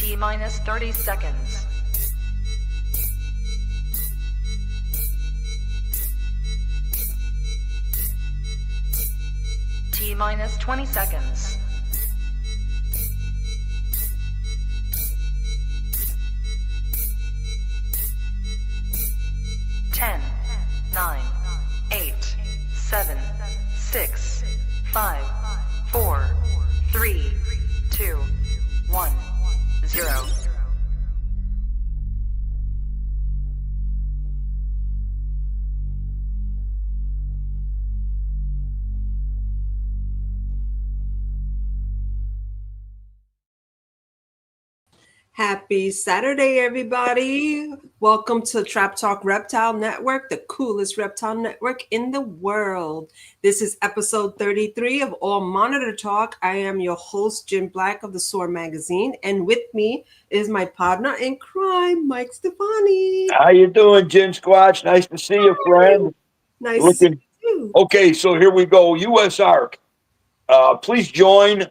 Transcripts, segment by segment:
T minus 30 seconds. T minus 20 seconds. 10, 9, 8, 7, 6, 5, 4, 3, 2, 1, 0. Happy Saturday, everybody. Welcome to Trap Talk Reptile Network, the coolest reptile network in the world. This is episode 33 of All Monitor Talk. I am your host, Jim Black of the Soar Magazine, and with me is my partner in crime, Mike Stefani. How you doing, Jim Squatch? Nice to see you, friend. Nice to see you. Okay, so here we go. U.S. ARC. Please join.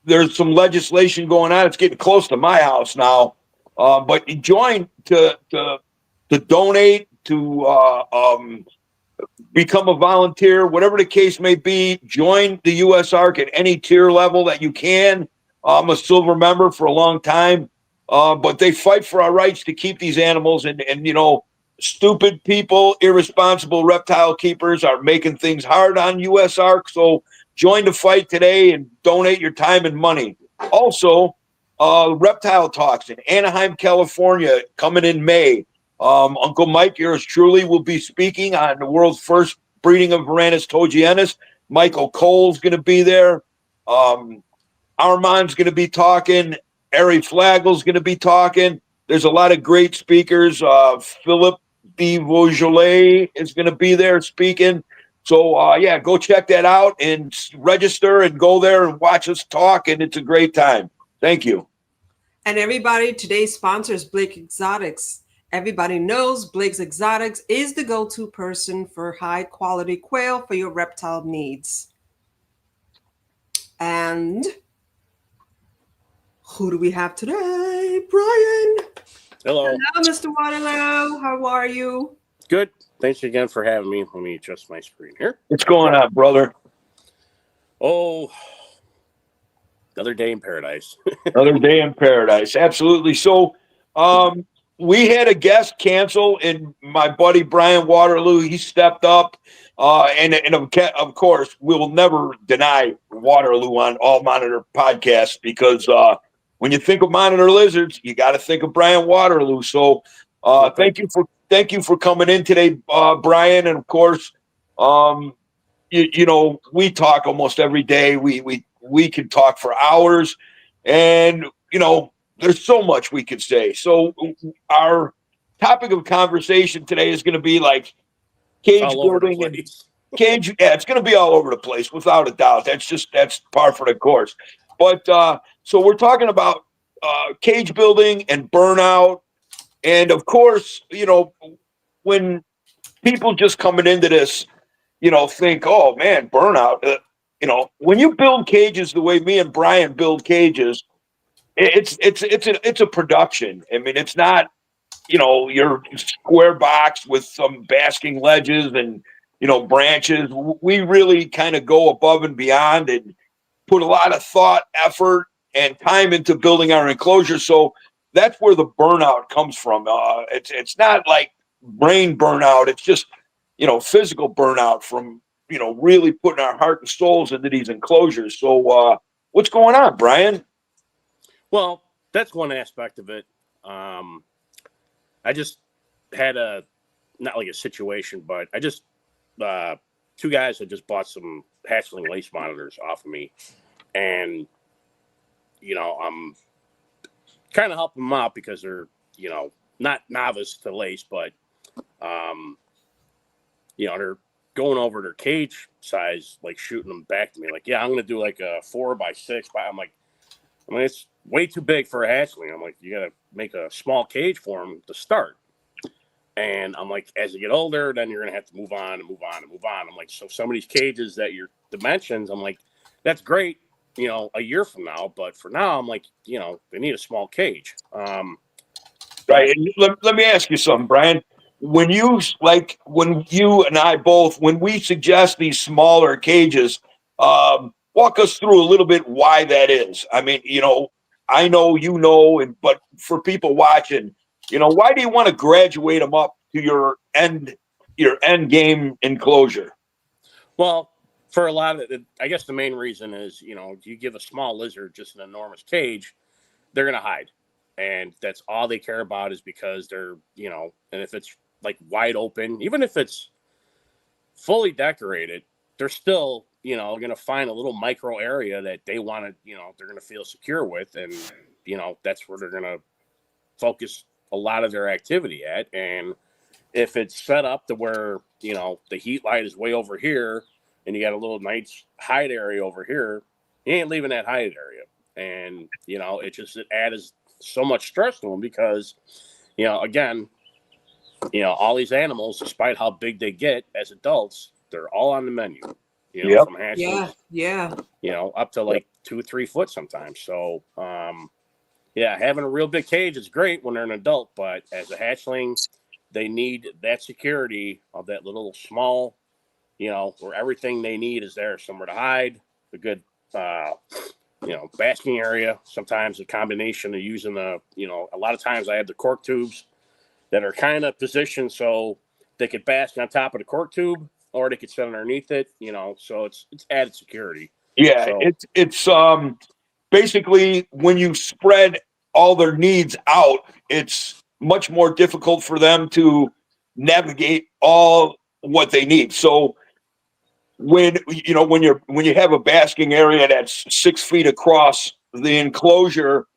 There's some legislation going on. It's getting close to my house now. But join to donate, to become a volunteer, whatever the case may be. Join the U.S. ARC at any tier level that you can. I'm a silver member for a long time. But they fight for our rights to keep these animals. And you know, stupid people, irresponsible reptile keepers are making things hard on U.S. ARC. So join the fight today and donate your time and money. Also, Reptile Talks in Anaheim, California, coming in May. Uncle Mike, yours truly, will be speaking on the world's first breeding of Varanus togienus. Michael Cole's going to be there. Armand's going to be talking. Ari Flagel's going to be talking. There's a lot of great speakers. Philip de Beaujolais is going to be there speaking. So, yeah, go check that out and register and go there and watch us talk, and it's a great time. Thank you. And everybody, today's sponsor is Blake Exotics. Everybody knows Blake's Exotics is the go-to person for high-quality quail for your reptile needs. And who do we have today? Brian. Hello. Hello, Mr. Waterloo. How are you? Good. Thanks again for having me. Let me adjust my screen here. What's going on, brother? Oh, another day in paradise. Another day in paradise. Absolutely. So we had a guest cancel, and my buddy Bryan Waterloo, he stepped up. And of course, we will never deny Waterloo on All Monitor podcasts because when you think of monitor lizards, you got to think of Bryan Waterloo. So thank you for coming in today, Brian. And of course, you know, we talk almost every day. We can talk for hours, and you know, there's so much we could say. So our topic of conversation today is going to be like cage building and cage. Yeah, it's going to be all over the place without a doubt. That's par for the course. But so we're talking about cage building and burnout. And of course, you know, when people just coming into this, you know, think, oh man, burnout. You know, when you build cages the way me and Brian build cages, it's a production. I mean, it's not, you know, your square box with some basking ledges and, you know, branches. We really kind of go above and beyond and put a lot of thought, effort, and time into building our enclosure. So that's where the burnout comes from. It's not like brain burnout. It's just, you know, physical burnout from, you know, really putting our heart and souls into these enclosures. So what's going on, Brian? Well, that's one aspect of it. I just had not like a situation, but I just, two guys had just bought some hatchling lace monitors off of me. And, you know, I'm kind of helping them out because they're, you know, not novice to lace, but, you know, they're going over their cage size, like shooting them back to me. Like, yeah, I'm going to do like a 4x6. I'm like, I mean, it's way too big for a hatchling. I'm like, you got to make a small cage for them to start. And I'm like, as you get older, then you're going to have to move on and move on and move on. I'm like, so some of these cages that your dimensions, I'm like, that's great. a year from now. But for now, I'm like, they need a small cage. Right. And let me ask you something, Brian. When you and I both, when we suggest these smaller cages, walk us through a little bit why that is. I mean, I know, but for people watching, why do you want to graduate them up to your end game enclosure? Well, for a lot of it, I guess the main reason is, you give a small lizard just an enormous cage, they're going to hide. And that's all they care about is because they're, and if it's like wide open, even if it's fully decorated, they're still, going to find a little micro area that they want to, they're going to feel secure with. And, that's where they're going to focus a lot of their activity at. And if it's set up to where, the heat light is way over here and you got a little nice hide area over here, you ain't leaving that hide area. And, it adds so much stress to them because, again, all these animals, despite how big they get as adults, they're all on the menu, from hatchlings, up to like 2-3 foot sometimes. So, having a real big cage is great when they're an adult, but as a hatchling, they need that security of that little small, where everything they need is there, somewhere to hide, a good, basking area. Sometimes a combination of using a lot of times I have the cork tubes that are kind of positioned so they could bask on top of the cork tube or they could sit underneath it, so it's added security. Yeah, so, it's basically when you spread all their needs out, it's much more difficult for them to navigate all what they need. So when you have a basking area that's 6 feet across the enclosure,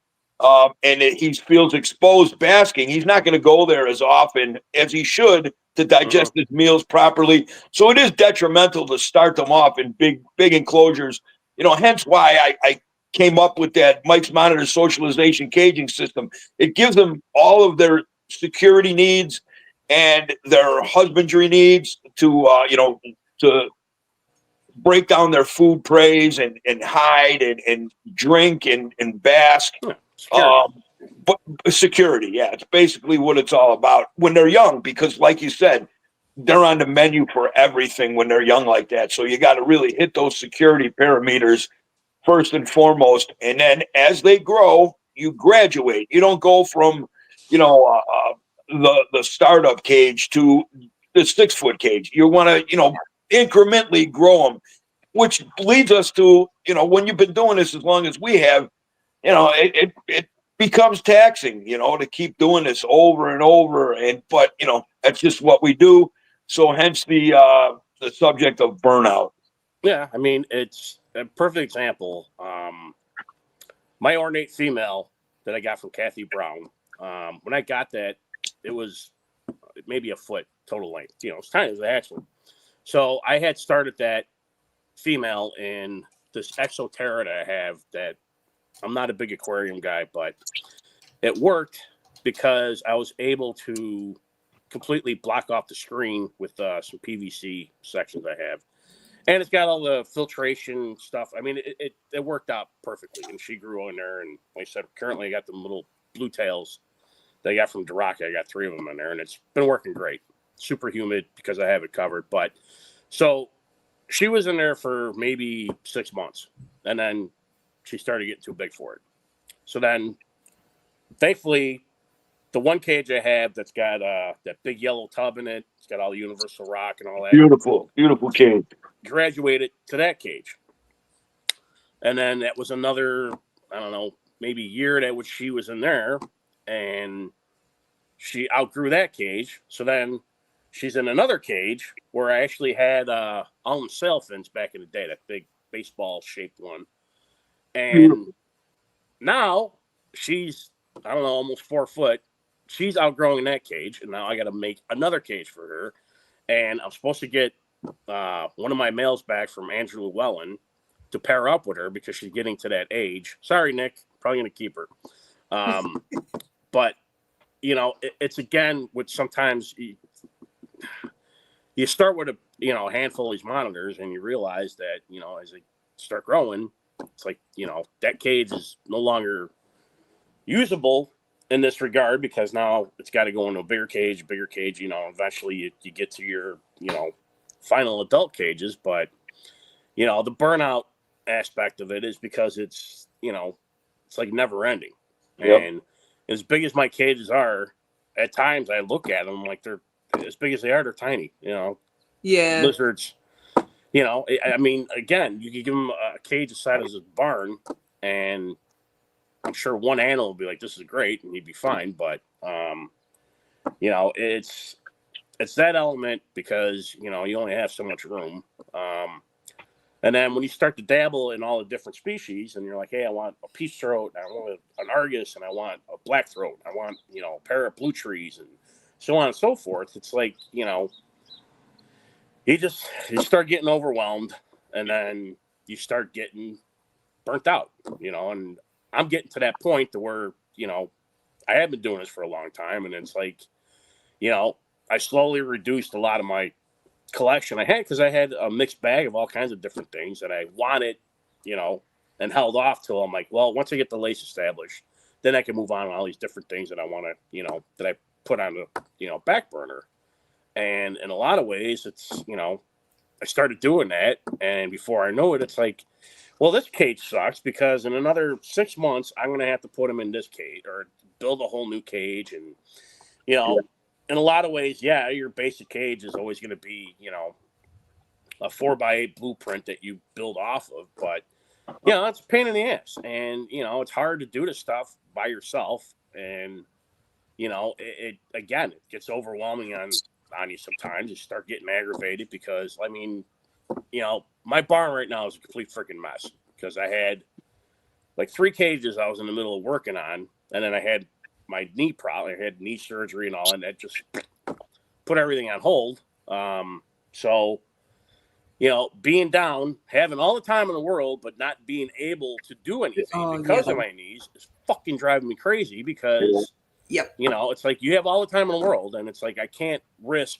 and he feels exposed basking, he's not going to go there as often as he should to digest his meals properly. So it is detrimental to start them off in big enclosures. Hence why I came up with that Mike's Monitor socialization caging system. It gives them all of their security needs and their husbandry needs to break down their food trays and hide and drink and bask. security. But security, it's basically what it's all about when they're young, because like you said, they're on the menu for everything when they're young like that. So you got to really hit those security parameters first and foremost. And then as they grow, you graduate. You don't go from, the startup cage to the 6 foot cage. You want to, incrementally grow them, which leads us to, when you've been doing this as long as we have, it becomes taxing, to keep doing this over and over. But that's just what we do. So hence the subject of burnout. Yeah, I mean, it's a perfect example. My ornate female that I got from Kathy Brown, when I got that, it was maybe a foot total length. It's tiny as a hatchling. So I had started that female in this Exoterra that I have that I'm not a big aquarium guy, but it worked because I was able to completely block off the screen with some PVC sections I have. And it's got all the filtration stuff. I mean, it worked out perfectly. And she grew in there. And like I said, currently I got the little blue tails that I got from Duraka. I got 3 of them in there. And it's been working great. Super humid because I have it covered. But so she was in there for maybe 6 months. And then she started getting too big for it. So then, thankfully, the one cage I have that's got that big yellow tub in it, it's got all the universal rock and all that. Beautiful cage. Graduated to that cage. And then that was another, I don't know, maybe year that which she was in there. And she outgrew that cage. So then she's in another cage where I actually had Allen sail fins back in the day, that big baseball-shaped one. And now she's, I don't know, almost 4 foot. She's outgrowing that cage, and now I got to make another cage for her. And I'm supposed to get one of my males back from Andrew Llewellyn to pair up with her because she's getting to that age. Sorry, Nick, probably going to keep her. But, it's again with sometimes you start with a handful of these monitors and you realize that, as they start growing, it's like, that cage is no longer usable in this regard, because now it's got to go into a bigger cage. Eventually you get to your, final adult cages. But, the burnout aspect of it is because it's, it's like never ending. Yep. And as big as my cages are, at times I look at them like they're as big as they are, they're tiny, Yeah. lizards, I mean, again, you could give them a cage the size of a barn, and I'm sure one animal will be like, this is great, and he'd be fine. But, it's that element, because, you only have so much room. And then when you start to dabble in all the different species, and you're like, hey, I want a peach throat, I want an argus, and I want a black throat, I want, a pair of blue trees, and so on and so forth. It's like, you start getting overwhelmed, and then you start getting burnt out, and I'm getting to that point to where, I have been doing this for a long time, and it's like, I slowly reduced a lot of my collection I had, because I had a mixed bag of all kinds of different things that I wanted, and held off till I'm like, well, once I get the lace established, then I can move on all these different things that I want to, that I put on the, back burner. And in a lot of ways, it's, I started doing that, and before I know it, it's like, well, this cage sucks, because in another 6 months, I'm going to have to put him in this cage or build a whole new cage. And, in a lot of ways, yeah, your basic cage is always going to be, a 4x8 blueprint that you build off of. But, it's a pain in the ass. And, it's hard to do this stuff by yourself. And, it again, it gets overwhelming on you sometimes. You start getting aggravated because, I mean, my barn right now is a complete freaking mess, because I had like 3 cages I was in the middle of working on, and then I had my knee problem. I had knee surgery and all, and that just put everything on hold. So, being down, having all the time in the world, but not being able to do anything because of my knees is fucking driving me crazy, because, it's like you have all the time in the world, and it's like I can't risk,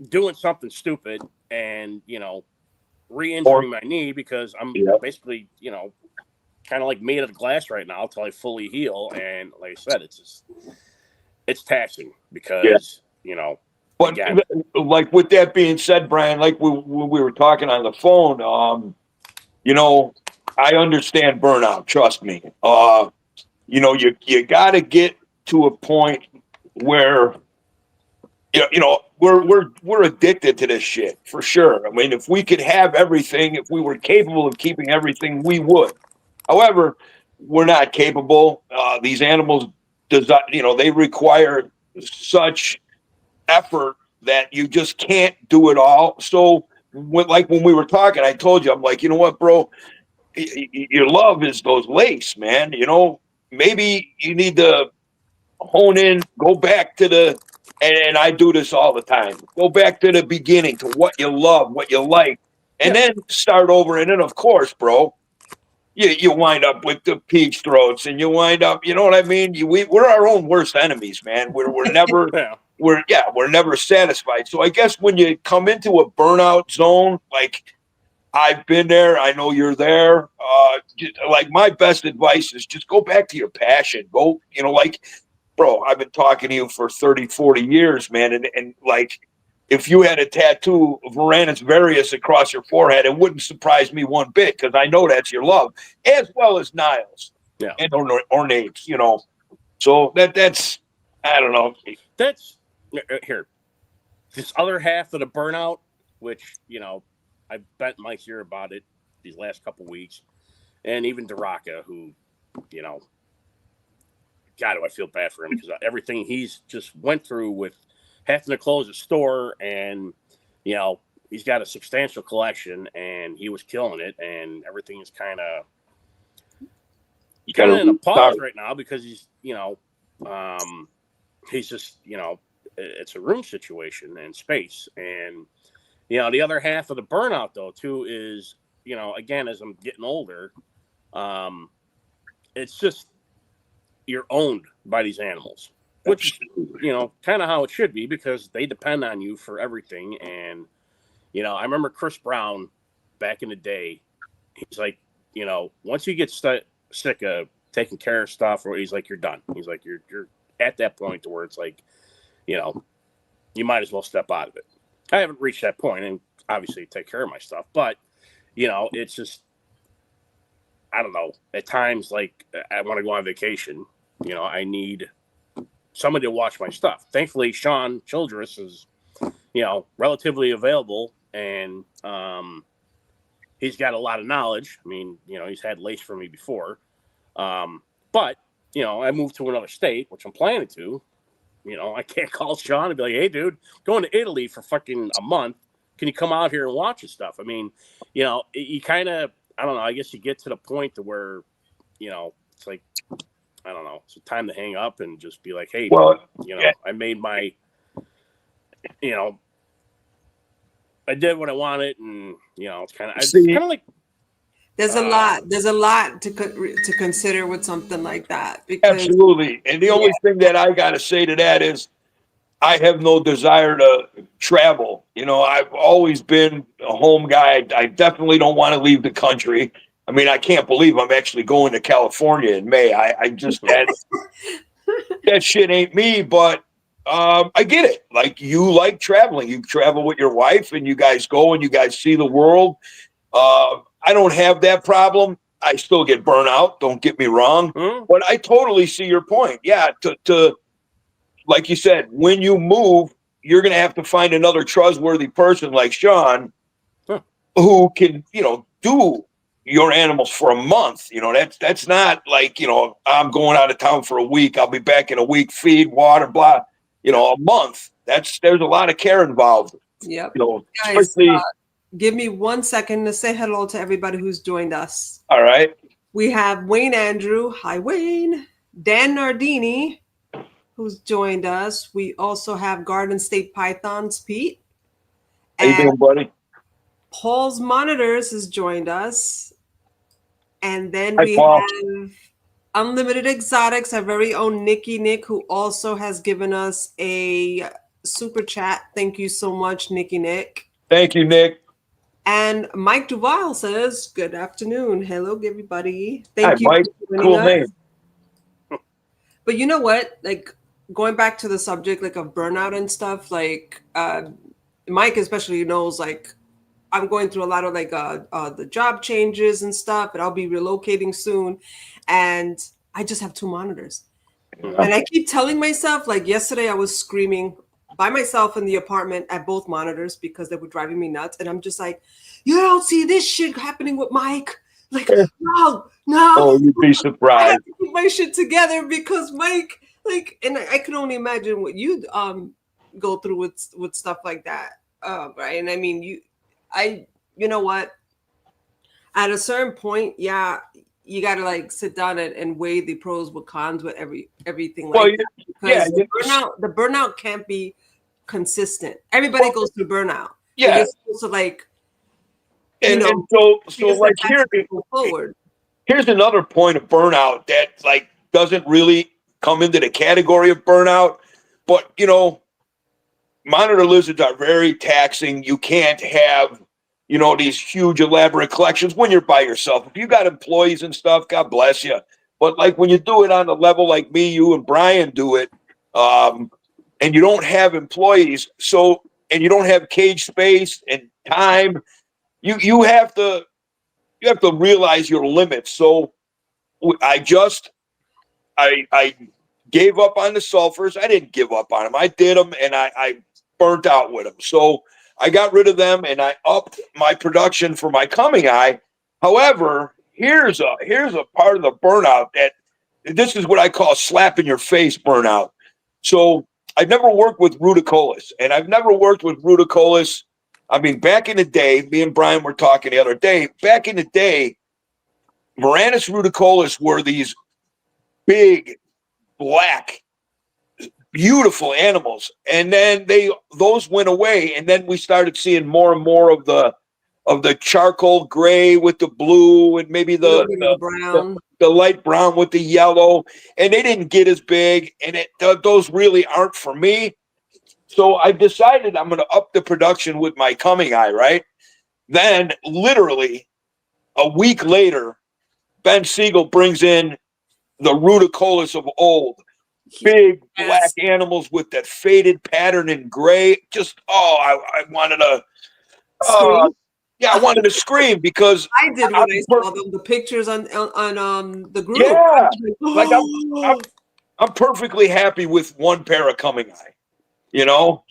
doing something stupid and, re-injuring my knee, because I'm basically, kind of like made of glass right now until I fully heal. And like I said, it's taxing, because, But again, like, with that being said, Brian, like we were talking on the phone, I understand burnout. Trust me. You got to get to a point where, we're addicted to this shit for sure. I mean, if we could have everything, if we were capable of keeping everything, we would. However, we're not capable. These animals, they require such effort that you just can't do it all. So, when we were talking, I told you, I'm like, you know what, bro? Your love is those lace, man. Maybe you need to hone in, go back to and I do this all the time. Go back to the beginning, to what you love, what you like, and then start over. And then, of course, bro, you wind up with the peach throats, and you wind up, you know what I mean? We're our own worst enemies, man. We're never we're never satisfied. So I guess when you come into a burnout zone, like I've been there, I know you're there. Like, my best advice is just go back to your passion. Go, like, bro, I've been talking to you for 30, 40 years, man. And like, if you had a tattoo of Varanus varius across your forehead, it wouldn't surprise me one bit, because I know that's your love, as well as Niles and ornates, So that's, I don't know. That's here. This other half of the burnout, which, I bent Mike's ear about it these last couple weeks, and even Daraka, who, God, do I feel bad for him, because everything he's just went through with having to close a store, and, he's got a substantial collection, and he was killing it, and everything is kind of in a pause right now, because he's, he's just, it's a room situation and space. And, the other half of the burnout, though, too, is, again, as I'm getting older, it's just, you're owned by these animals, which, kind of how it should be, because they depend on you for everything. And, I remember Chris Brown back in the day, he's like, you know, once you get sick of taking care of stuff, or he's like, you're done. He's like, you're at that point to where it's like, you know, you might as well step out of it. I haven't reached that point, and obviously take care of my stuff, but you know, it's just, I don't know. At times, like, I want to go on vacation. You know, I need somebody to watch my stuff. Thankfully, CHONDROS is, you know, relatively available, and he's got a lot of knowledge. I mean, you know, he's had lace for me before. But, you know, I moved to another state, which I'm planning to. You know, I can't call Sean and be like, hey, dude, going to Italy for fucking a month. Can you come out here and watch his stuff? I mean, you know, you kind of, I don't know, I guess you get to the point to where, you know, it's like, I don't know, it's time to hang up and just be like, hey, Well, you know, I made my, you know, I did what I wanted, and, you know, it's kind of like, there's a lot to consider with something like that. Because, absolutely. And the only thing that I got to say to that is I have no desire to travel. You know, I've always been a home guy. I definitely don't want to leave the country. I mean, I can't believe I'm actually going to California in May. I just, that shit ain't me, but I get it. Like, you like traveling. You travel with your wife, and you guys go and you guys see the world. I don't have that problem. I still get burnout. Don't get me wrong. But I totally see your point. Yeah, to like you said, when you move, you're going to have to find another trustworthy person like Sean who can, you know, do your animals for a month. You know, that's not like, you know, I'm going out of town for a week. I'll be back in a week, feed, water, blah, you know, a month. There's a lot of care involved. Yep. You know, guys, especially, give me 1 second to say hello to everybody who's joined us. all right. We have Wayne Andrew. Hi, Wayne. Dan Nardini, who's joined us. We also have Garden State Pythons, Pete. How you doing, buddy? Paul's Monitors has joined us. And then Hi, we Paul. have Unlimited Exotics, our very own Nick, who also has given us a super chat. Thank you so much, Nick. Thank you, Nick. And Mike Duval says, good afternoon. Hello, everybody. Hi, Thank you Mike. for joining Cool us. name. But you know what? Like, going back to the subject, like, of burnout and stuff, like, Mike especially knows, like, I'm going through a lot of, like, the job changes and stuff, and I'll be relocating soon. And I just have 2 monitors. And I keep telling myself, like, yesterday I was screaming by myself in the apartment at both monitors because they were driving me nuts. And I'm just like, you don't see this shit happening with Mike. Like, no. Oh, you'd be I surprised. have to keep my shit together because Mike, like, and I can only imagine what you go through with stuff like that. Right. And I mean, you know what? At a certain point, yeah, you got to, like, sit down and weigh the pros with cons with everything like that. Because the burnout can't be consistent. Everybody goes through burnout. Yeah. So you're supposed to, like, And so like, here's another point of burnout that, like, doesn't really come into the category of burnout. But, you know, monitor lizards are very taxing. You can't have, you know, these huge elaborate collections when you're by yourself. If you got employees and stuff, God bless you. But, like, when you do it on the level like me, you and Brian do it, and you don't have employees, and you don't have cage space and time, you have to realize your limits. So I gave up on the sulfurs. I didn't give up on them. I did them, and I burnt out with them. So I got rid of them, and I upped my production for my coming eye. However, here's a part of the burnout that this is what I call slap in your face burnout. So I've never worked with ruticolous, and I've never worked with ruticolous. I mean, back in the day, me and Brian were talking the other day. Back in the day, Varanus ruticolous were these big, black, beautiful animals, and then those went away, and then we started seeing more and more of the charcoal gray with the blue, and maybe the brown, the light brown with the yellow, and they didn't get as big, and those really aren't for me. So I decided I'm going to up the production with my coming eye, right? Then, literally a week later, Ben Siegel brings in the Rudicolous of old. Big black animals with that faded pattern in gray. Just, I wanted to, Scream. I wanted to scream because I did when I saw them, the pictures on the group. Yeah, Like, I'm perfectly happy with one pair of coming eye, you know.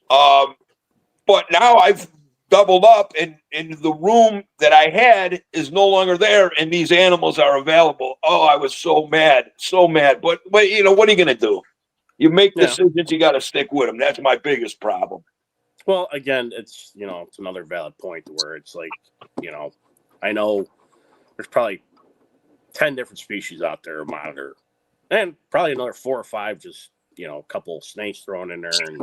But now I've doubled up, and the room that I had is no longer there, and these animals are available. Oh, I was so mad, so mad. But you know, what are you going to do? You make decisions, you got to stick with them. That's my biggest problem. Well, again, it's, you know, it's another valid point where it's like, you know, I know there's probably 10 different species out there to monitor, and probably another 4 or 5, just, you know, a couple snakes thrown in there, and,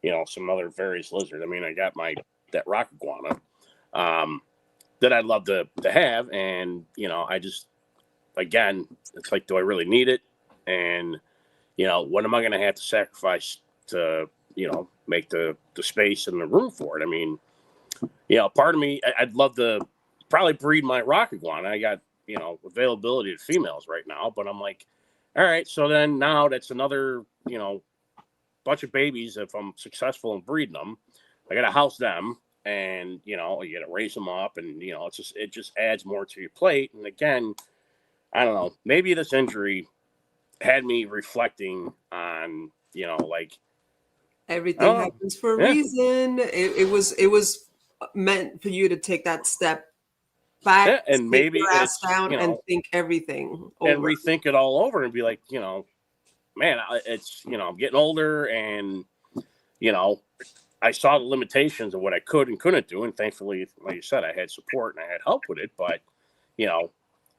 you know, some other various lizards. I mean, I got that rock iguana that I'd love to have. And, you know, I just, again, it's like, do I really need it? And, you know, what am I going to have to sacrifice to, you know, make the space and the room for it? I mean, you know, part of me, I'd love to probably breed my rock iguana. I got, you know, availability of females right now, but I'm like, all right, so then now that's another, you know, bunch of babies. If I'm successful in breeding them, I got to house them, and, you know, you got to raise them up, and, you know, it just adds more to your plate. And again, I don't know, maybe this injury had me reflecting on, you know, like, everything happens for a reason. It was meant for you to take that step back, and maybe your ass down, you know, and think everything over. And rethink it all over and be like, you know, man, it's, you know, I'm getting older, and, you know, I saw the limitations of what I could and couldn't do. And thankfully, like you said, I had support and I had help with it. But, you know,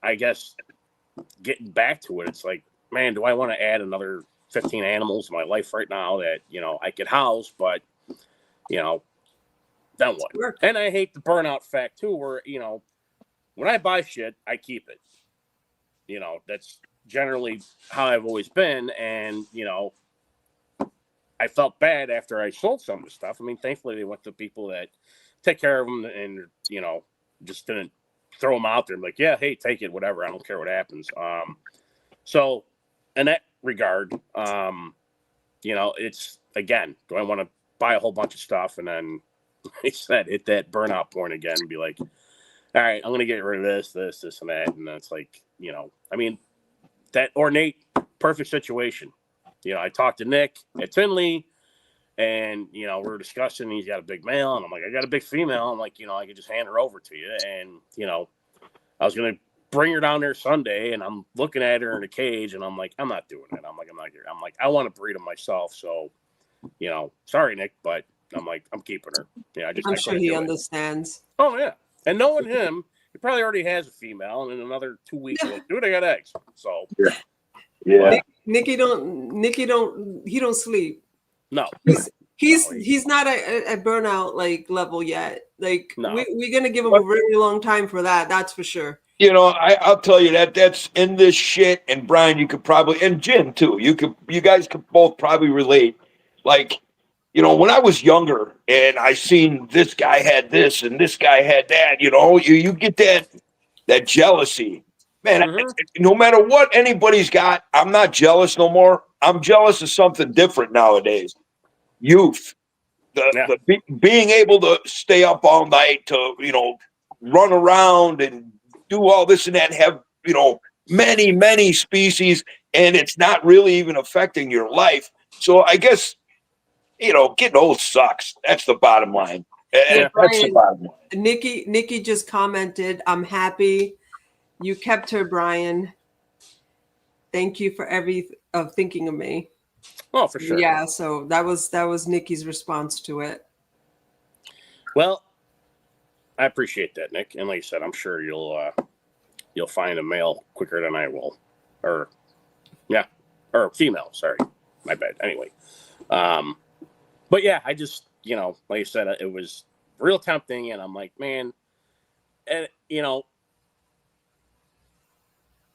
I guess getting back to it, it's like, man, do I want to add another 15 animals in my life right now that, you know, I could house, but, you know, then what? And I hate the burnout fact too, where, you know, when I buy shit, I keep it. You know, that's generally how I've always been. And, you know, I felt bad after I sold some of the stuff. I mean, thankfully they went to people that take care of them, and, you know, just didn't throw them out there and be like, yeah, hey, take it, whatever. I don't care what happens. So in that regard, you know, it's, again, do I want to buy a whole bunch of stuff and then, like I said, hit that burnout point again and be like, all right, I'm going to get rid of this, and that. And then it's like, you know, I mean, that ornate, perfect situation. You know, I talked to Nick at Tinley, and, you know, we're discussing, he's got a big male, and I'm like, I got a big female. I'm like, you know, I could just hand her over to you. And, you know, I was going to bring her down there Sunday, and I'm looking at her in a cage, and I'm like, I'm not doing it. I'm like, I want to breed them myself. So, you know, sorry, Nick, but I'm like, I'm keeping her. Yeah, I'm sure he understands. Oh, yeah. And knowing him, he probably already has a female, and in another 2 weeks, like, dude, I got eggs. So, yeah. Nicky don't sleep. No, he's not at burnout like level yet. Like, no. We're gonna give him a really long time for that. That's for sure. You know, I'll tell you that's in this shit. And Brian, you could probably, and Jim too. You guys could both probably relate. Like, you know, when I was younger and I seen this guy had this and this guy had that, you know, you get that jealousy. Man, no matter what anybody's got, I'm not jealous no more. I'm jealous of something different nowadays. Youth. Being able to stay up all night to, you know, run around and do all this and that, and have, you know, many, many species, and it's not really even affecting your life. So I guess, you know, getting old sucks. That's the bottom line. Yeah, that's the bottom line. Nikki just commented, I'm happy you kept her, Brian. Thank you for thinking of me. Oh, for sure. Yeah, so that was Nikki's response to it. Well, I appreciate that, Nick. And like I said, I'm sure you'll find a male quicker than I will. Or female, sorry. My bad. Anyway. But yeah, I just, you know, like I said, it was real tempting, and I'm like, man, and, you know,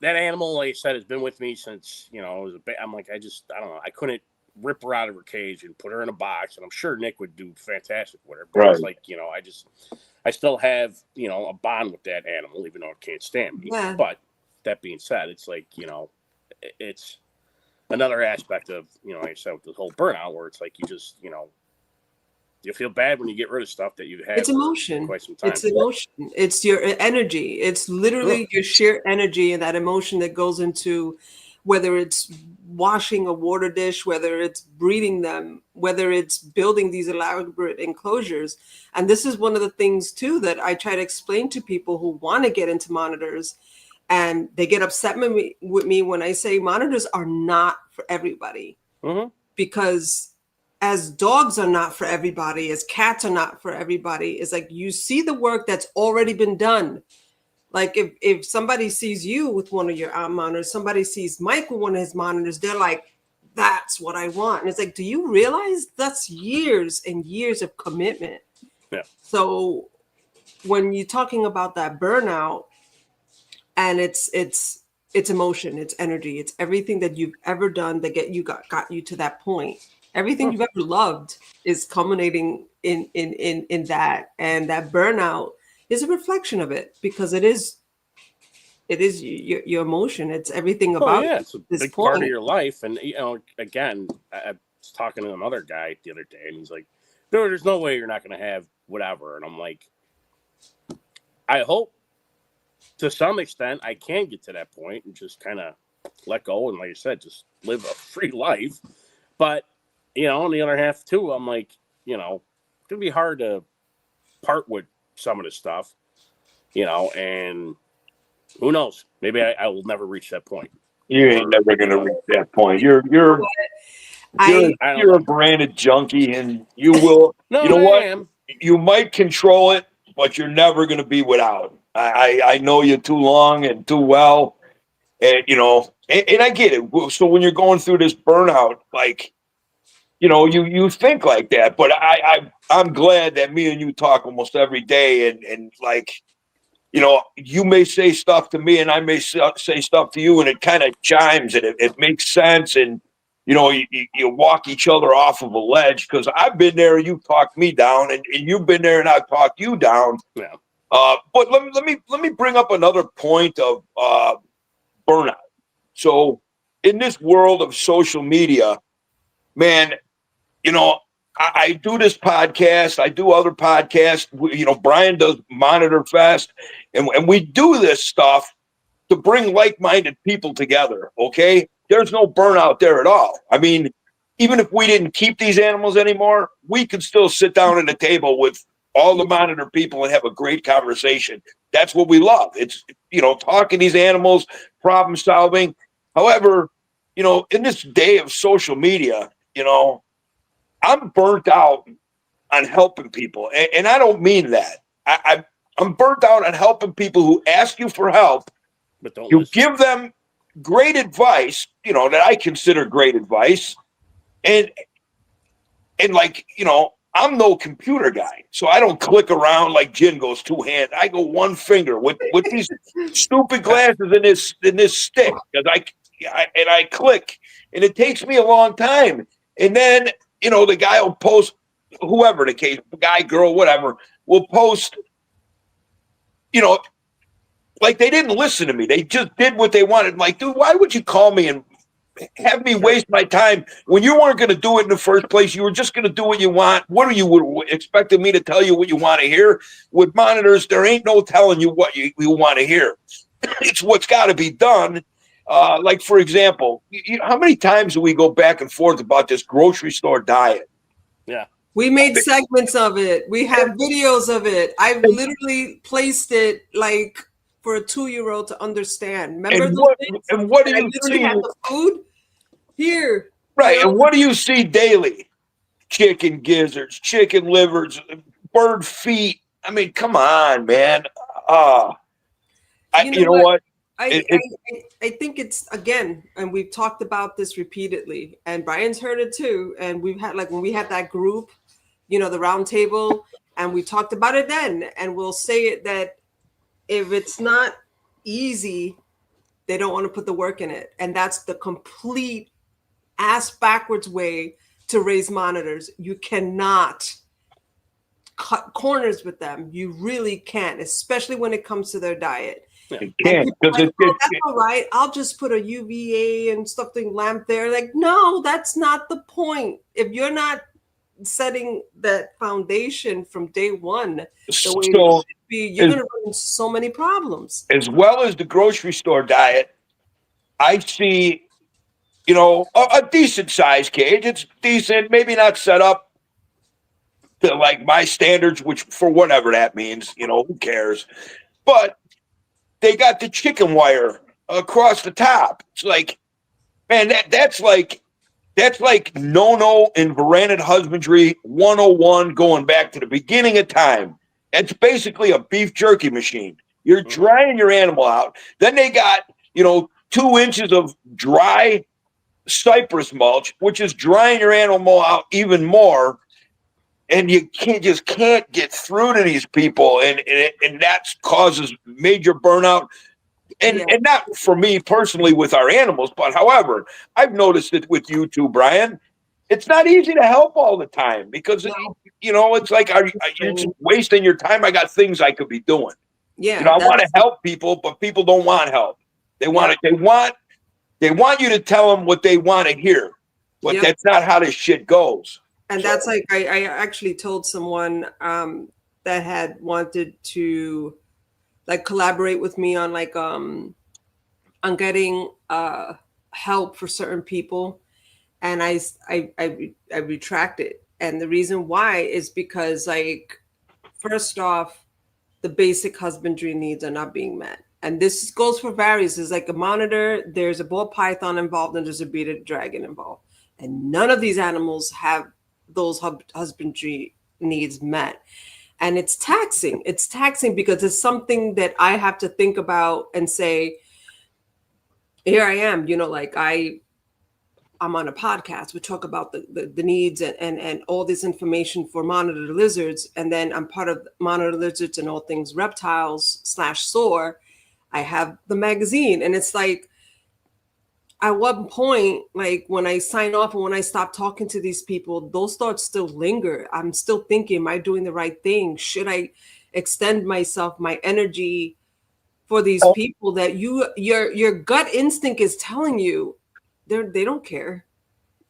that animal, like I said, has been with me since, you know, I'm like, I don't know. I couldn't rip her out of her cage and put her in a box, and I'm sure Nick would do fantastic with her. But It's like, you know, I still have, a bond with that animal, even though it can't stand me. Yeah. But that being said, it's like, it's another aspect of, like I said, with the whole burnout, where it's like you just, you feel bad when you get rid of stuff that you've had It's emotion. for quite some time. It's emotion. It's your energy. It's literally your sheer energy and that emotion that goes into whether it's washing a water dish, whether it's breeding them, whether it's building these elaborate enclosures. And this is one of the things too that I try to explain to people who want to get into monitors, and they get upset with me when I say monitors are not for everybody. Because as dogs are not for everybody, as cats are not for everybody, it's like you see the work that's already been done. Like if somebody sees you with one of your monitors, somebody sees Mike with one of his monitors, they're like, that's what I want. And it's like, do you realize that's years and years of commitment? Yeah. So when you're talking about that burnout, and it's emotion, it's energy, it's everything that you've ever done that got you to that point. Everything you've ever loved is culminating in that, and that burnout is a reflection of it, because it is your emotion. It's everything about it's a this big point. part of your life. And again, I was talking to another guy the other day, and he's like, there's no way you're not going to have whatever. And I'm like, I hope to some extent I can get to that point and just kind of let go, and like I said, just live a free life. But on the other half too, I'm like, it's gonna be hard to part with some of the stuff, and who knows? Maybe I will never reach that point. You ain't never gonna reach that point. You're a branded junkie, and you will. No, you know I what? am. You might control it, but you're never gonna be without. I know you too long and too well, and and I get it. So when you're going through this burnout, like, you think like that, but I'm glad that me and you talk almost every day, and like, you may say stuff to me and I may say stuff to you, and it kind of chimes and it makes sense, and you walk each other off of a ledge, because I've been there and you talked me down, and you've been there and I've talked you down. Yeah. But let me bring up another point of burnout. So in this world of social media, man, I do this podcast. I do other podcasts. Bryan does Monitor Fest, and we do this stuff to bring like-minded people together. Okay, there's no burnout there at all. I mean, even if we didn't keep these animals anymore, we could still sit down at a table with all the Monitor people and have a great conversation. That's what we love. It's talking these animals, problem solving. However, in this day of social media, I'm burnt out on helping people. And I don't mean that. I'm burnt out on helping people who ask you for help. But don't You listen. give them great advice, that I consider great advice. And like, I'm no computer guy. So I don't click around like Jen goes two hands. I go one finger with these stupid glasses in this stick. Because I click, and it takes me a long time. And then the guy will post, whoever the case, guy, girl, whatever, will post, like they didn't listen to me. They just did what they wanted. Like, dude, why would you call me and have me waste my time when you weren't going to do it in the first place? You were just going to do what you want. What are you expecting me to tell you what you want to hear? With monitors, there ain't no telling you what you want to hear. It's what's got to be done. Like, for example, how many times do we go back and forth about this grocery store diet? Yeah. We made segments of it. We have videos of it. I've literally placed it like for a 2-year-old to understand. Remember And those what do I you literally see? had the food here. Right. And what do you see daily? Chicken gizzards, chicken livers, bird feet. I mean, come on, man. You know what? I think it's, again, and we've talked about this repeatedly, and Bryan's heard it too. And we've had, like, when we had that group, the round table, and we talked about it then, and we'll say it that if it's not easy, they don't want to put the work in it. And that's the complete ass backwards way to raise monitors. You cannot cut corners with them. You really can't, especially when it comes to their diet. You can't, because like, oh, that's all right. I'll just put a UVA and something lamp there. Like, no, that's not the point. If you're not setting that foundation from day one, the way it should be, you're going to run into so many problems. As well as the grocery store diet, I see, you know, a decent size cage. It's decent, maybe not set up to like my standards, which for whatever that means, you know, who cares? But they got the chicken wire across the top. It's like, man, that's like no in Veranid husbandry 101 going back to the beginning of time. It's basically a beef jerky machine. You're drying your animal out. Then they got, you know, 2 inches of dry cypress mulch, which is drying your animal out even more. And you can't get through to these people, and that causes major burnout. And not for me personally with our animals, but however, I've noticed it with you too, Bryan. It's not easy to help all the time because you know, it's like you're just wasting your time. I got things I could be doing. Yeah, you know, I want to help people, but people don't want help. They want they want you to tell them what they want to hear, but that's not how this shit goes. And that's like, I actually told someone that had wanted to like collaborate with me on like on getting help for certain people, and I retracted. And the reason why is because, like, first off, the basic husbandry needs are not being met. And this goes for various. There's like a monitor, there's a ball python involved, and there's a bearded dragon involved. And none of these animals have those husbandry needs met. And it's taxing. It's taxing because it's something that I have to think about and say, here I am, you know, like I'm on a podcast. We talk about the needs and all this information for Monitor Lizards. And then I'm part of Monitor Lizards and all things reptiles /SOAR. I have the magazine, and it's like, at one point, like when I sign off and when I stop talking to these people, those thoughts still linger. I'm still thinking, am I doing the right thing? Should I extend myself, my energy for these people that your gut instinct is telling you they don't care.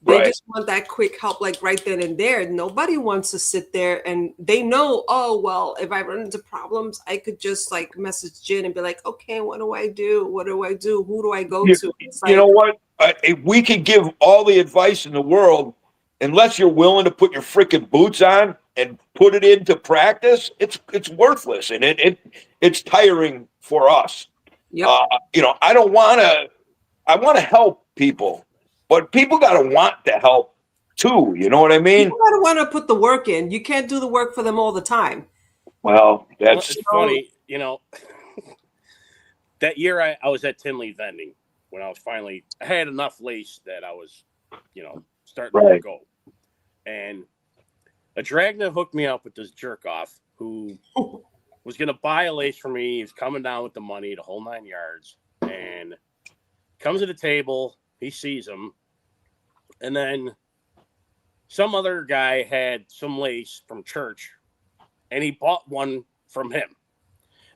They just want that quick help, like right then and there. Nobody wants to sit there, and they know, oh, well, if I run into problems, I could just like message Jen and be like, okay, what do I do? What do I do? Who do I go to? Like, you know what? If we could give all the advice in the world, unless you're willing to put your freaking boots on and put it into practice, it's worthless, and it's tiring for us. Yep. You know, I want to help people. But people got to want to help too. You know what I mean? You got to want to put the work in. You can't do the work for them all the time. Well, that's funny. You know, that year I was at Tinley vending when I had enough lace that I was, you know, starting to go. And a dragnet hooked me up with this jerk off who was going to buy a lace from me. He was coming down with the money, the whole 9 yards, and comes to the table. He sees him. And then some other guy had some lace from church, and he bought one from him.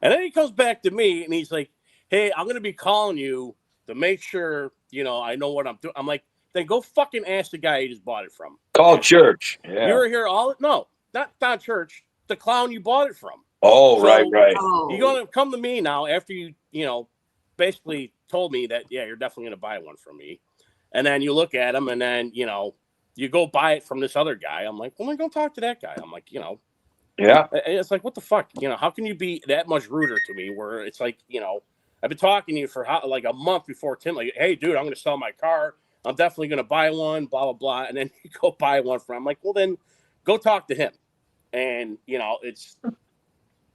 And then he comes back to me, and he's like, hey, I'm going to be calling you to make sure, you know, I know what I'm doing. I'm like, then go fucking ask the guy you just bought it from. Call church. Yeah. You were here not church, the clown you bought it from. Oh, so, right. You're going to come to me now after you know, basically told me that, yeah, you're definitely going to buy one from me. And then you look at him, and then, you know, you go buy it from this other guy. I'm like, well, then go talk to that guy. I'm like, you know. Yeah. It's like, what the fuck? You know, how can you be that much ruder to me where it's like, you know, I've been talking to you for like a month before Tim, like, hey, dude, I'm going to sell my car. I'm definitely going to buy one, blah, blah, blah. And then you go buy one from him. I'm like, well, then go talk to him. And, you know, it's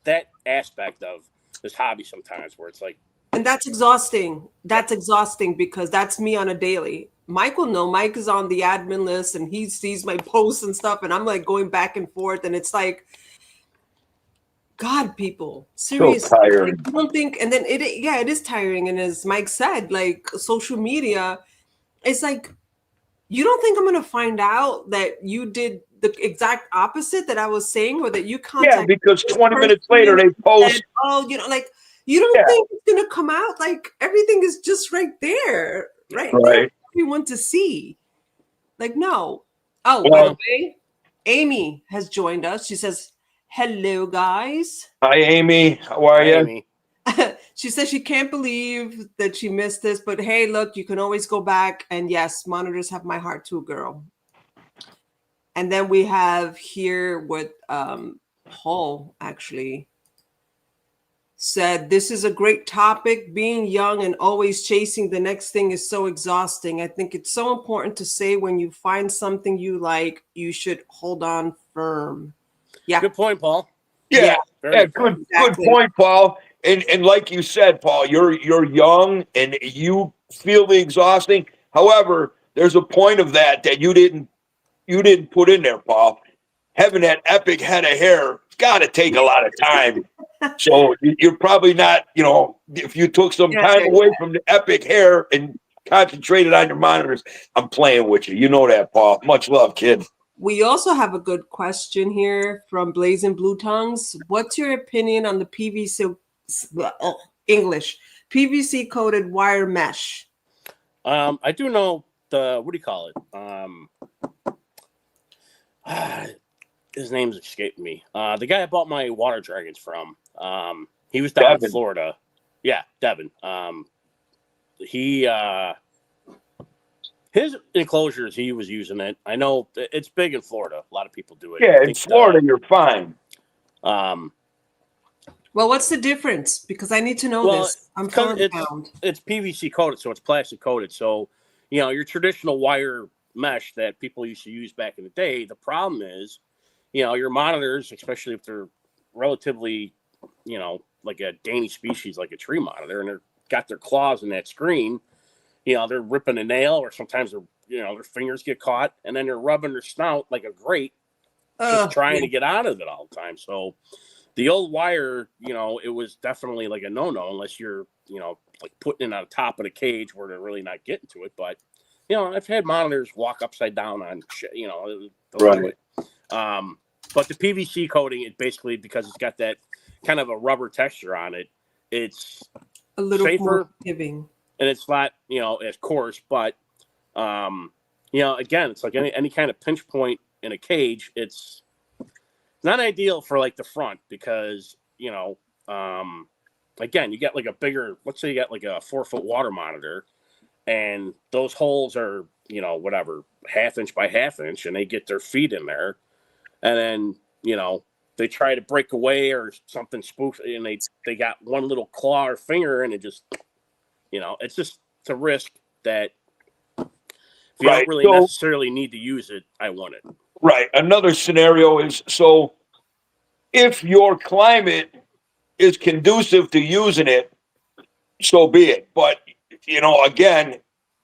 that aspect of this hobby sometimes where it's like, and that's exhausting. That's exhausting because that's me on a daily. Mike will know. Mike is on the admin list and he sees my posts and stuff. And I'm like going back and forth. And it's like, God, people, seriously. So tiring. Like, I don't think, and then it is tiring. And as Mike said, like social media, it's like, you don't think I'm going to find out that you did the exact opposite that I was saying, or that you Yeah, contacted because this 20 minutes person later they and post. said, oh, like, you don't Yeah. think it's gonna come out? Like, everything is just right there, right there Right. for everyone to see. Like, no. Oh, by Well, the way, Amy has joined us. She says, hello, guys. hi, Amy. How are you? Amy. She says she can't believe that she missed this, but hey, look, you can always go back. And yes, monitors have my heart too, girl. And then we have here what Paul actually said. This is a great topic. Being young and always chasing the next thing is so exhausting. I think it's so important to say when you find something you like, you should hold on firm. Yeah. Good point, Paul. Yeah, Very yeah, good point. good point, Paul. And like you said, Paul, you're young and you feel the exhausting. However, there's a point of that you didn't put in there, Paul. Having that epic head of hair, it's got to take a lot of time. So you're probably not, if you took some time away from the epic hair and concentrated on your monitors, I'm playing with you. You know that, Paul. Much love, kid. We also have a good question here from Blazing Blue Tongues. What's your opinion on the PVC coated wire mesh? I do know what do you call it? His name's escaping me. The guy I bought my water dragons from. He was down in Florida. Yeah, Devin. His enclosures, he was using it. I know it's big in Florida. A lot of people do it. Yeah, in Florida, you're fine. Well, what's the difference? Because I need to know this. I'm firm-bound. It's PVC coated, so it's plastic coated. So, your traditional wire mesh that people used to use back in the day, the problem is, your monitors, especially if they're relatively, like a dainty species, like a tree monitor, and they're got their claws in that screen, they're ripping a nail, or sometimes their fingers get caught, and then they're rubbing their snout like a grate, just trying to get out of it all the time. So the old wire, it was definitely like a no-no unless you're, like putting it on top of the cage where they're really not getting to it. But, I've had monitors walk upside down on shit, they'll do it. But the PVC coating, it basically, because it's got that kind of a rubber texture on it, it's a little safer, more giving. And it's not, as coarse, but, again, it's like any kind of pinch point in a cage. It's not ideal for like the front because, again, you get like a bigger, let's say you got like a 4-foot water monitor and those holes are, whatever, 1/2 inch by 1/2 inch, and they get their feet in there and then, they try to break away or something spooks and they got one little claw or finger and it just, it's a risk that if you don't really necessarily need to use it, I want it. Right. Another scenario is, so if your climate is conducive to using it, so be it. But, again,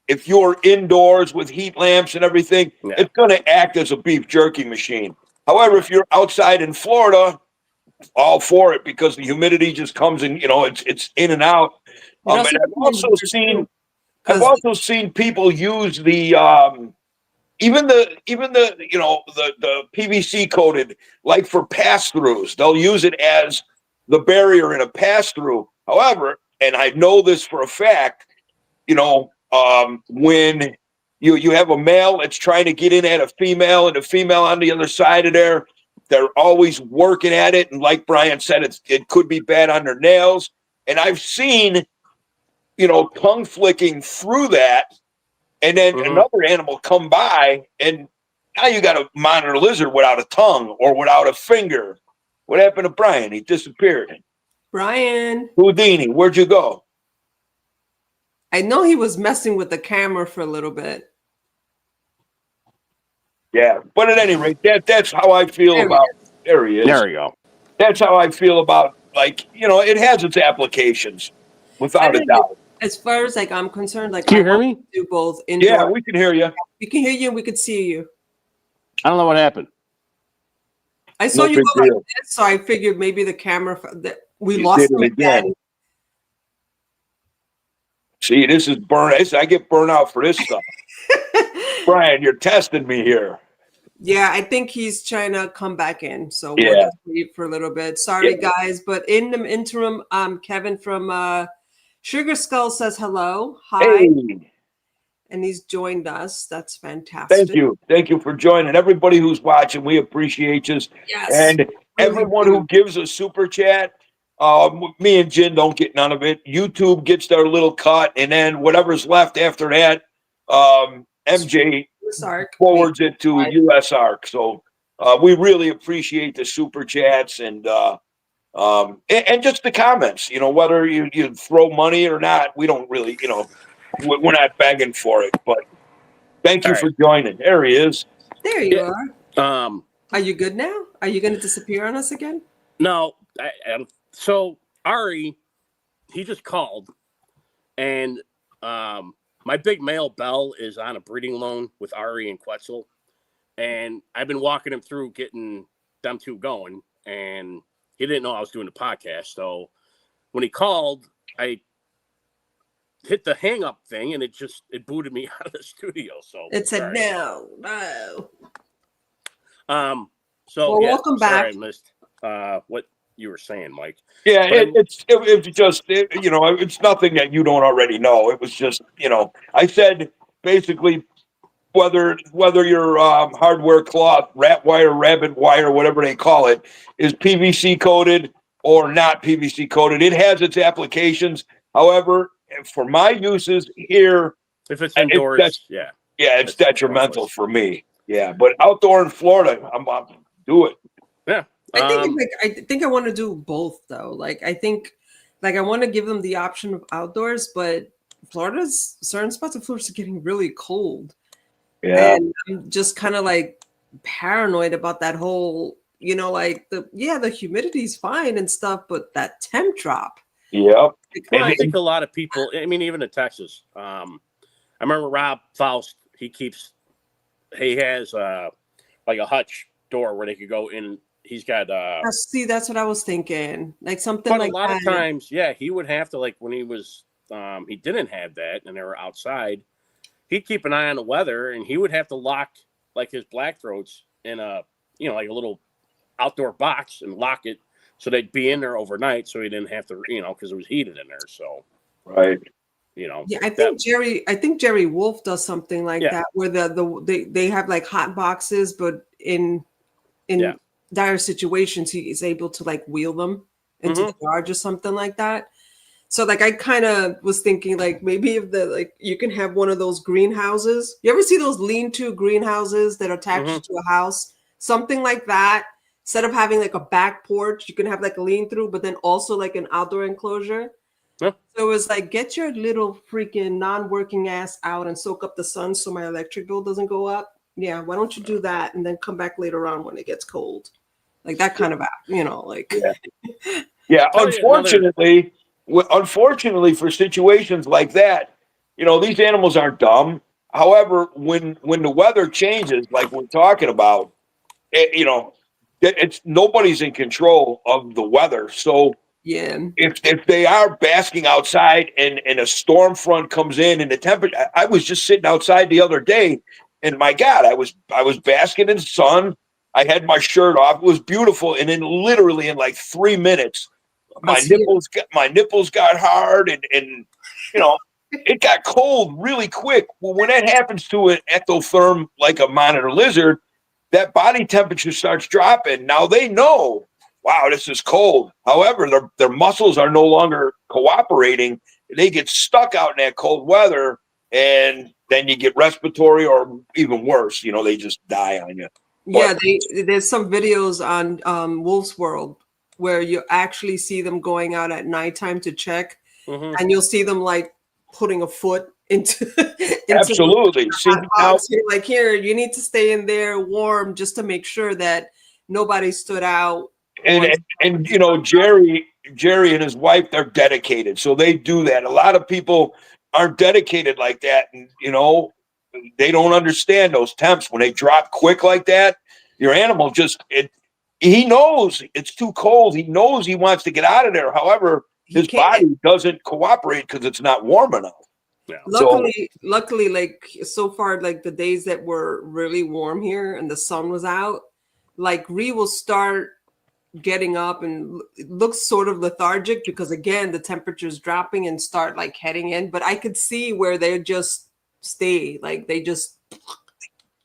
if you're indoors with heat lamps and everything, it's going to act as a beef jerky machine. However, if you're outside in Florida, all for it because the humidity just comes in, it's in and out. And I've also seen people use the even the the PVC coated, like for pass-throughs. They'll use it as the barrier in a pass-through. However, and I know this for a fact, when you have a male that's trying to get in at a female and a female on the other side of there, they're always working at it. And like Brian said, it could be bad on their nails. And I've seen, tongue flicking through that. And then another animal come by and now you got a monitor lizard without a tongue or without a finger. What happened to Brian? He disappeared. Brian. Houdini, where'd you go? I know he was messing with the camera for a little bit. Yeah, but at any rate, that's how I feel about. There he is. There we go. That's how I feel about, it has its applications, without a doubt. As far as I'm concerned, can you hear me? Do both indoor. Yeah, we can hear you. We can hear you and we can see you. I don't know what happened. I saw you go like this, so I figured maybe the camera we lost him again. See, this is burnout. I get burnout for this stuff. Brian, you're testing me here. Yeah, I think he's trying to come back in. So we'll Yeah. just wait for a little bit. Sorry, Yeah. guys. But in the interim, Kevin from Sugar Skull says hello. Hi. Hey, And he's joined us. That's fantastic. thank you. Thank you for joining. Everybody who's watching, we appreciate you. Yes. And really everyone do. who gives a super chat, me and Jin don't get none of it. YouTube gets their little cut, and then whatever's left after that, MJ Sark. forwards it to US ARC. So we really appreciate the super chats and just the comments. You know, whether you throw money or not, we don't really, we're not begging for it. But thank you for joining. There he is. There you are. Are you good now? Are you going to disappear on us again? No. So Ari, he just called, and my big male Bell is on a breeding loan with Ari and Quetzal, and I've been walking him through getting them two going, and he didn't know I was doing the podcast. So when he called, I hit the hang up thing, and it booted me out of the studio. So it said no. So well, welcome back. Sorry, I missed what you were saying, Mike. Yeah, it's just it's nothing that you don't already know. It was just I said basically whether your hardware cloth, rat wire, rabbit wire, whatever they call it, is PVC coated or not PVC coated. It has its applications. However, for my uses here, if it's indoors, it's detrimental for me. Yeah, but outdoor in Florida, I'm do it. Yeah. I think I want to do both though. Like I think I want to give them the option of outdoors, but certain spots of Florida are getting really cold. Yeah. And I'm just kind of like paranoid about that whole, the humidity's fine and stuff, but that temp drop. Yep. I think a lot of people, I mean, even in Texas, I remember Rob Faust, he has like a hutch door where they could go in. He's got see, that's what I was thinking. Like something but like a lot that. of times, yeah, he would have to, like when he was he didn't have that and they were outside, he'd keep an eye on the weather and he would have to lock like his black throats in a like a little outdoor box and lock it so they'd be in there overnight so he didn't have to because it was heated in there. So right. Yeah, I think Jerry Wolf does something like that where they have like hot boxes, but in dire situations he is able to like wheel them into the yard or something like that. So like I kind of was thinking like maybe if you can have one of those greenhouses. You ever see those lean-to greenhouses that are attached to a house? Something like that. Instead of having like a back porch, you can have like a lean-through, but then also like an outdoor enclosure. Yeah. So it was like, get your little freaking non-working ass out and soak up the sun so my electric bill doesn't go up. Yeah, why don't you do that and then come back later on when it gets cold? Like that kind of, like. Yeah, unfortunately for situations like that, these animals aren't dumb. However, when the weather changes, like we're talking about, it's nobody's in control of the weather. So yeah, if they are basking outside and a storm front comes in and the temperature, I was just sitting outside the other day, and my God, I was basking in the sun. I had my shirt off. It was beautiful, and then literally in like 3 minutes, my nipples got hard, and it got cold really quick. Well, when that happens to an ectotherm like a monitor lizard, that body temperature starts dropping. Now they know, wow, this is cold. However, their muscles are no longer cooperating. They get stuck out in that cold weather, and then you get respiratory or even worse. They just die on you. But, yeah, there's some videos on Wolf's World where you actually see them going out at nighttime to check, and you'll see them like putting a foot into absolutely. See, now, like here, you need to stay in there warm just to make sure that nobody stood out. And Jerry and his wife, they're dedicated, so they do that. A lot of people aren't dedicated like that, and they don't understand those temps when they drop quick like that. Your animal he knows it's too cold. He knows he wants to get out of there. However, his body doesn't cooperate because it's not warm enough. Yeah. Luckily, like so far, like the days that were really warm here and the sun was out, like Ree will start getting up and looks sort of lethargic because again the temperature's dropping and start like heading in. But I could see where they just stay, like they just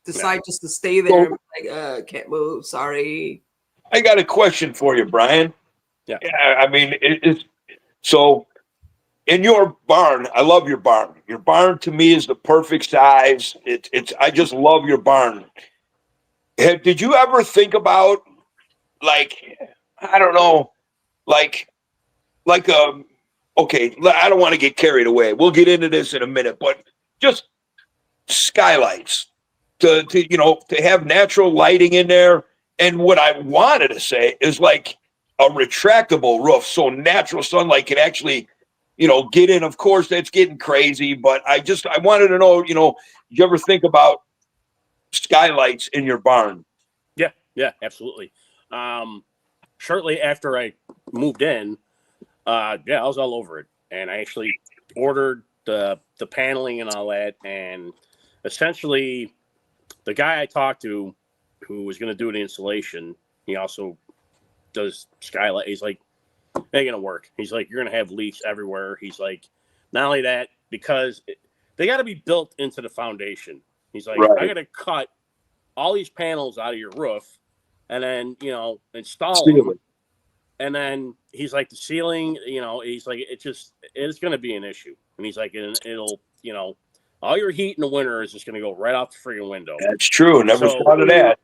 decide just to stay there. So, Like, can't move. Sorry. I got a question for you, Brian. Yeah. I mean, it's so in your barn. I love your barn. Your barn to me is the perfect size. It's. I just love your barn. Did you ever think about like I don't know, like okay, I don't want to get carried away. We'll get into this in a minute, but just skylights to to have natural lighting in there. And what I wanted to say is like a retractable roof, so natural sunlight can actually, get in. Of course, that's getting crazy, but I wanted to know, did you ever think about skylights in your barn? Yeah, absolutely. Shortly after I moved in, I was all over it, and I actually ordered the paneling and all that, and essentially the guy I talked to who was going to do the installation, he also does skylight. He's like, it ain't gonna work. He's like, you're gonna have leaks everywhere. He's like, not only that, because they got to be built into the foundation. He's like, Right. I got to cut all these panels out of your roof and then install Seal them. it. And then he's like, the ceiling, he's like, it's going to be an issue. And he's like, it'll all your heat in the winter is just going to go right out the freaking window. That's true. Never thought of that.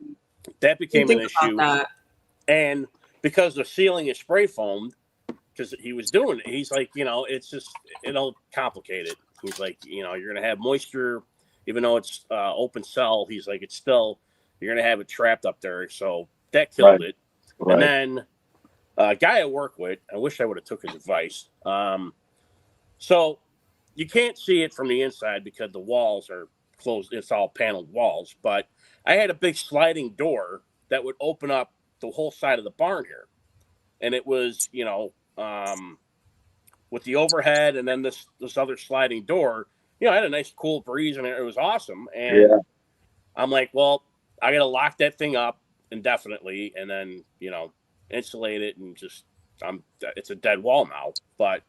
That became an issue. That. And because the ceiling is spray foamed, because he was doing it, he's like, it'll complicate it. He's like, you're going to have moisture, even though it's open cell. He's like, you're going to have it trapped up there. So that killed it. Right. And then a guy I work with, I wish I would have took his advice. So you can't see it from the inside because the walls are closed. It's all paneled walls. But I had a big sliding door that would open up the whole side of the barn here. And it was, with the overhead and then this other sliding door, I had a nice cool breeze and it was awesome. And I'm like, well, I got to lock that thing up indefinitely and then, insulate it and it's a dead wall now. But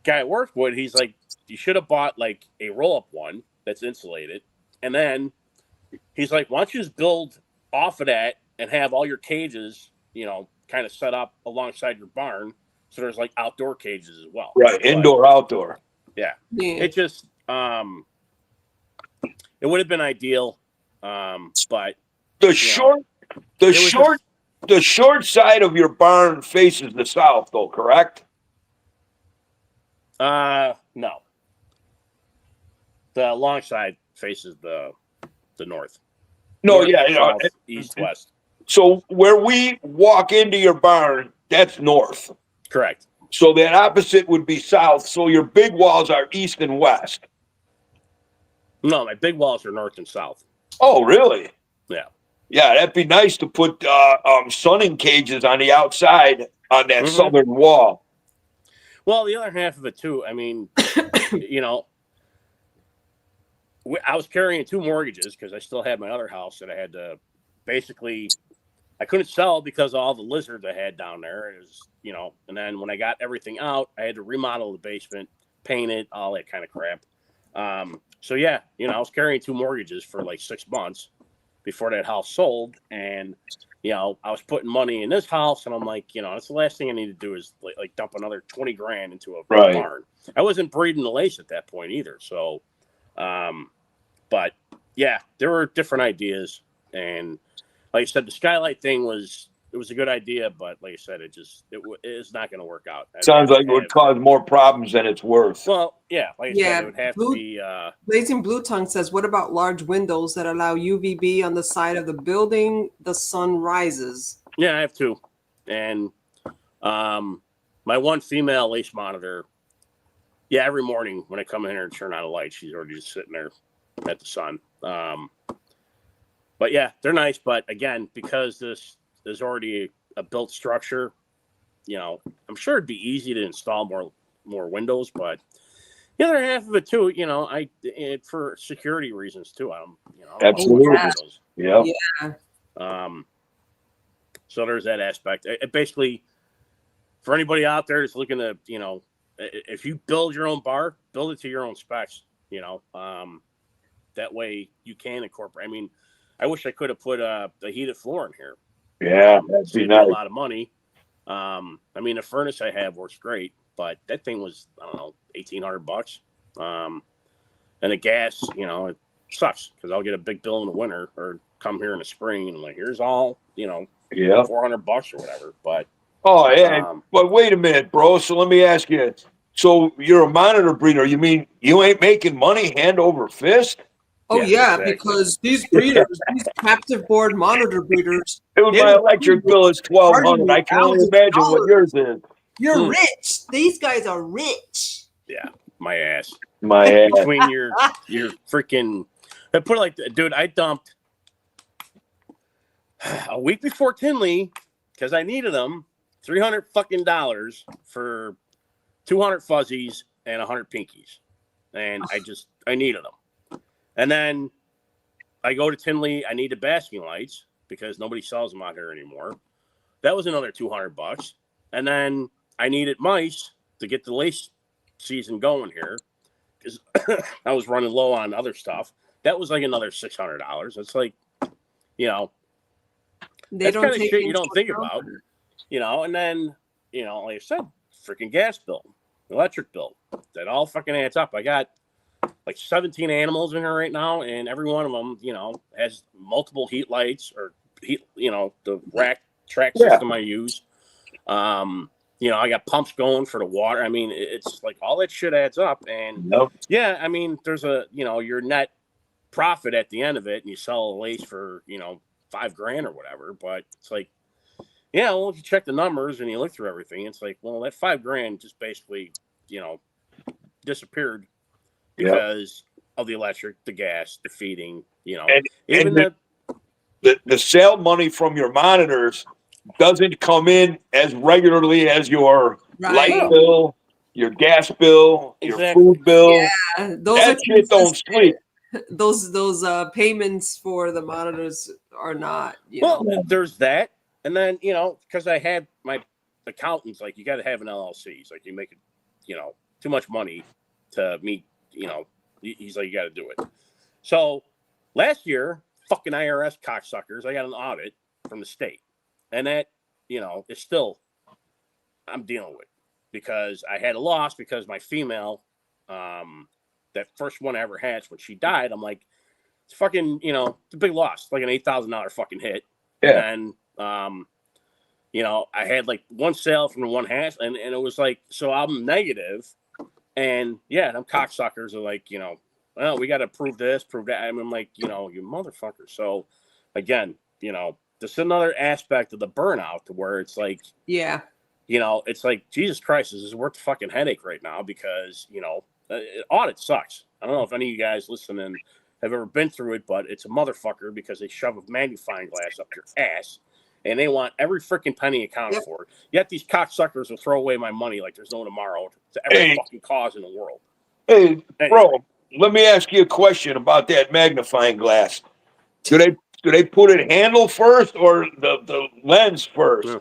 guy I worked with, he's like, you should have bought like a roll-up one that's insulated. And then he's like, why don't you just build off of that and have all your cages, kind of set up alongside your barn. So there's like outdoor cages as well. Right. Indoor, outdoor. Yeah. It just, it would have been ideal. But the short side of your barn faces the south though, correct? No. The long side faces the north. No, north, yeah, south, east, west. So where we walk into your barn, that's north. Correct. So that opposite would be south. So your big walls are east and west. No, my big walls are north and south. Oh, really? Yeah. Yeah, that'd be nice to put sunning cages on the outside on that southern wall. Well, the other half of it too. I mean, I was carrying 2 mortgages because I still had my other house that I had to I couldn't sell because of all the lizards I had down there. It was, and then when I got everything out, I had to remodel the basement, paint it, all that kind of crap. So yeah, I was carrying 2 mortgages for like 6 months before that house sold. And, I was putting money in this house and I'm like, that's the last thing I need to do is like dump another 20 grand into a barn. I wasn't breeding the lace at that point either. So, but yeah, there were different ideas. And like I said, the skylight thing was a good idea, but like I said, it is not going to work out. Sounds like it would cause more problems than it's worth. Well, yeah, like I said, it would have to be. Blazing Blue Tongue says, "What about large windows that allow UVB on the side of the building? The sun rises." Yeah, I have 2, and my one female lace monitor. Yeah, every morning when I come in here and turn on a light, she's already just sitting there at the sun. But yeah, they're nice. But again, because this is already a built structure, I'm sure it'd be easy to install more windows. But The other half of it too, you know, for security reasons too. I don't Absolutely. want those. Yeah. So there's that aspect. It basically, for anybody out there that's looking to, you know, if you build your own bar, build it to your own specs. You know, that way you can incorporate. I mean, I wish I could have put a heated floor in here. Yeah, that'd be saved nice. me a lot of money. I mean, the furnace I have works great, but that thing was, I don't know, $1,800. And the gas, you know, it sucks because I'll get a big bill in the winter or come here in the spring and I'm like, here's all, you know, Yeah. $400 or whatever. But oh, yeah. But wait a minute, bro. So let me ask you. So you're a monitor breeder. You mean you ain't making money hand over fist? Oh, yeah, exactly. Because these breeders, these captive board monitor breeders, Dude, my electric bill is $1,200. I can only imagine what yours is. You're rich. These guys are rich. Yeah, my ass. My ass. Between your freaking, I put it like, dude, I dumped a week before Tinley because I needed them $300 fucking dollars for 200 fuzzies and 100 pinkies, and I needed them. And then I go to Tinley. I need the basking lights because nobody sells them out here anymore. That was another $200. And then I needed mice to get the lace season going here because I was running low on other stuff. That was like another $600. It's like, you know, that's kind of shit you don't think about, you know. And then, you know, like I said, freaking gas bill, electric bill, that all fucking adds up. I got like 17 animals in here right now, and every one of them, you know, has multiple heat lights or heat, you know, the rack track system I use. You know, I got pumps going for the water. I mean, it's like all that shit adds up. And yeah, I mean, there's a, you know, your net profit at the end of it, and you sell a lace for, you know, $5,000 or whatever. But it's like, yeah, well, if you check the numbers and you look through everything, it's like, well, that $5,000 just basically, you know, disappeared because of the electric, the gas, the feeding, you know, and even the sale money from your monitors doesn't come in as regularly as your light bill, your gas bill, your food bill. Yeah, that shit don't sleep. Those payments for the monitors are not. You well, know. There's that, and then, you know, because I had my accountants like, you got to have an LLC. He's like, you make it, you know, too much money to meet. You know, he's like, you got to do it. So last year, fucking IRS cocksuckers, I got an audit from the state. And that, you know, is still, I'm dealing with because I had a loss because my female, that first one I ever hatched when she died, I'm like, it's fucking, you know, it's a big loss, like an $8,000 fucking hit. Yeah. And, you know, I had like one sale from the one hatch, and it was like, so I'm negative. And yeah, them cocksuckers are like, you know, well, we got to prove this, prove that. And I'm like, you know, you motherfucker. So again, you know, this is another aspect of the burnout to where it's like, you know, it's like, Jesus Christ, this is worth the fucking headache right now because, you know, audit sucks. I don't know if any of you guys listening have ever been through it, but it's a motherfucker because they shove a magnifying glass up your ass and they want every freaking penny accounted for. Yet these cocksuckers will throw away my money like there's no tomorrow to every fucking cause in the world. Hey, bro, let me ask you a question about that magnifying glass. Do they put it handle first or the lens first?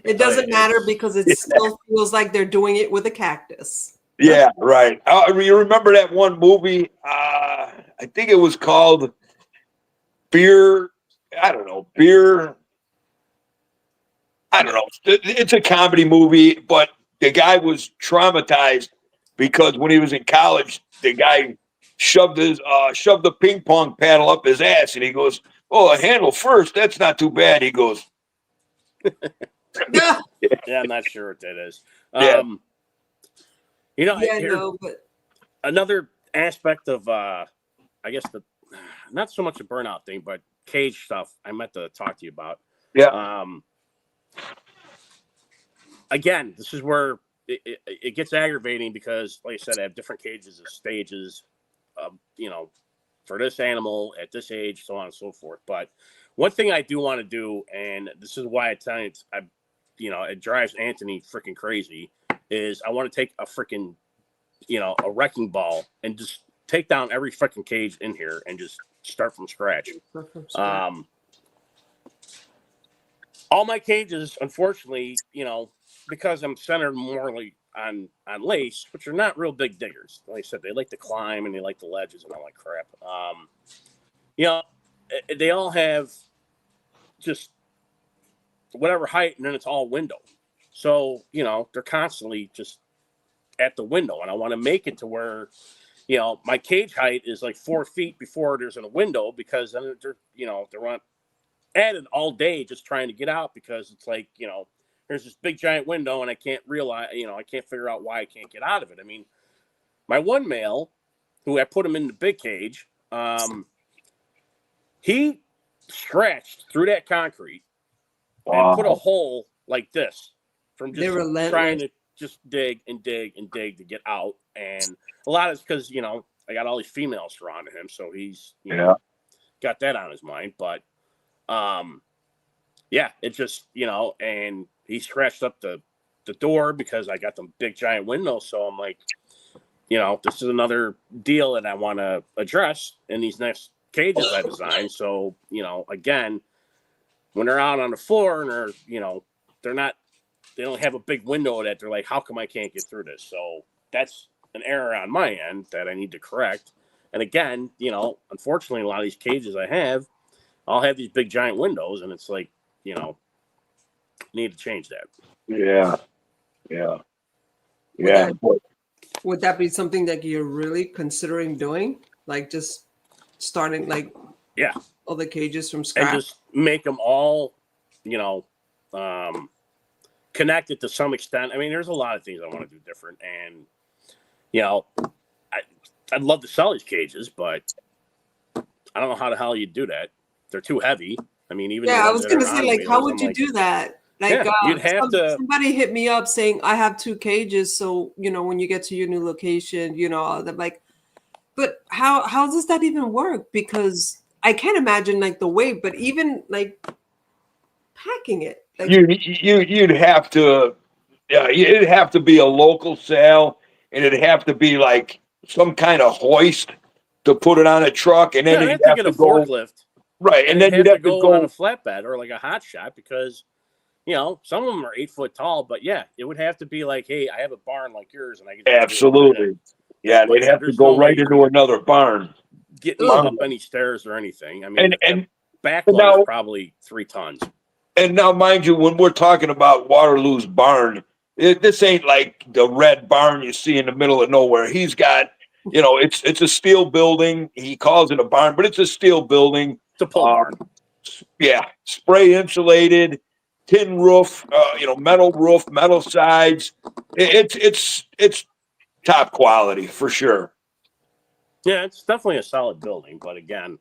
It doesn't matter because it still feels like they're doing it with a cactus. Yeah, right. You remember that one movie? I think it was called Beer. I don't know. It's a comedy movie, but the guy was traumatized because when he was in college, the guy shoved the ping pong paddle up his ass, and he goes, "Oh, a handle first. That's not too bad." He goes, "Yeah, I'm not sure what that is." You know, but another aspect of, I guess not so much a burnout thing, but cage stuff I meant to talk to you about. Yeah. Again, this is where it gets aggravating because, like I said, I have different cages of stages, you know, for this animal at this age, so on and so forth. But one thing I do want to do, and this is why I tell you, it drives Anthony freaking crazy, is I want to take a freaking a wrecking ball and just take down every freaking cage in here and just start from scratch. All my cages, unfortunately, because I'm centered morely on lace, which are not real big diggers. Like I said, they like to climb and they like the ledges and all that crap. They all have just whatever height, and then it's all window. So, they're constantly just at the window, and I want to make it to where, my cage height is like 4 feet before there's a window, because then they're at it all day just trying to get out, because it's like, there's this big giant window and I can't realize, I can't figure out why I can't get out of it. I mean, my one male, who I put him in the big cage, he scratched through that concrete and put a hole like this from just trying to just dig and dig and dig to get out. And a lot of it's because, I got all these females surrounding him, so he's got that on his mind. But it just, and he scratched up the door because I got them big giant windows. So I'm like, this is another deal that I want to address in these next cages I designed. So, again, when they're out on the floor and they're, they don't have a big window that they're like, how come I can't get through this? So that's an error on my end that I need to correct. And again, unfortunately, a lot of these cages I'll have these big giant windows, and it's like, need to change that. Yeah. Would that be something that you're really considering doing? Like just starting all the cages from scratch? And just make them all, connected to some extent. I mean, there's a lot of things I want to do different. And, I'd love to sell these cages, but I don't know how the hell you do that. They're too heavy. I mean, even I was going to say, how would you do that? Like, you'd have to. Somebody hit me up saying I have 2 cages, so when you get to your new location, they're like, but how does that even work? Because I can't imagine like the weight, but even like packing it. Like, you'd have to, it'd have to be a local sale, and it'd have to be like some kind of hoist to put it on a truck, and then you'd have to get a forklift. Right, and then you'd have to go on a flatbed or like a hot shot, because some of them are 8 foot tall, but it would have to be like, hey, I have a barn like yours, and I can absolutely, they'd have to go right into another barn, getting up any stairs or anything. I mean, and backload is probably 3 tons. And now, mind you, when we're talking about Waterloo's barn, this ain't like the red barn you see in the middle of nowhere. He's got, it's a steel building. He calls it a barn, but it's a steel building. It's a pole barn. Yeah, spray insulated, tin roof, metal roof, metal sides. It's top quality for sure. Yeah, it's definitely a solid building. But again,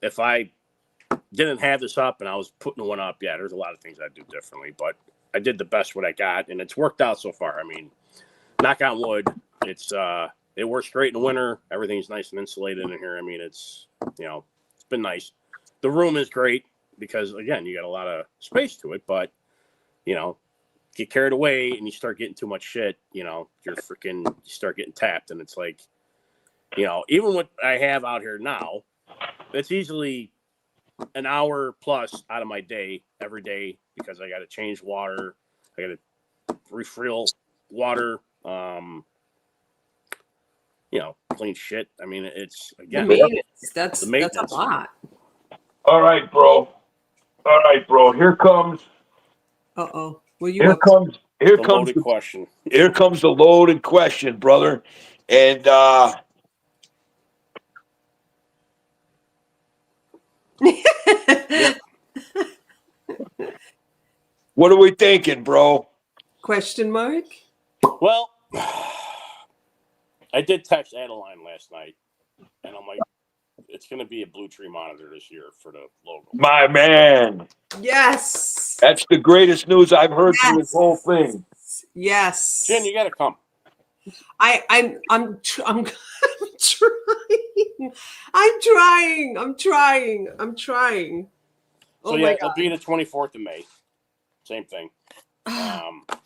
if I didn't have this up and I was putting one up, there's a lot of things I'd do differently. But I did the best what I got, and it's worked out so far. I mean, knock on wood, it works great in the winter. Everything's nice and insulated in here. I mean, it's it's been nice. The room is great because, again, you got a lot of space to it, but get carried away and you start getting too much shit, you start getting tapped, and it's like, even what I have out here now, it's easily an hour plus out of my day every day, because I got to change water, I got to refill water, clean shit. I mean, it's, again, that's the maintenance. That's a lot. All right, bro. Here comes. Uh-oh. Here comes the question. Here comes the loaded question, brother. And what are we thinking, bro? Question mark? Well, I did text Adeline last night, and I'm like, it's going to be a blue tree monitor this year for the logo. My man. Yes. That's the greatest news I've heard through this whole thing. Yes. Jen, you got to come. I'm trying. So it'll be the 24th of May. Same thing. But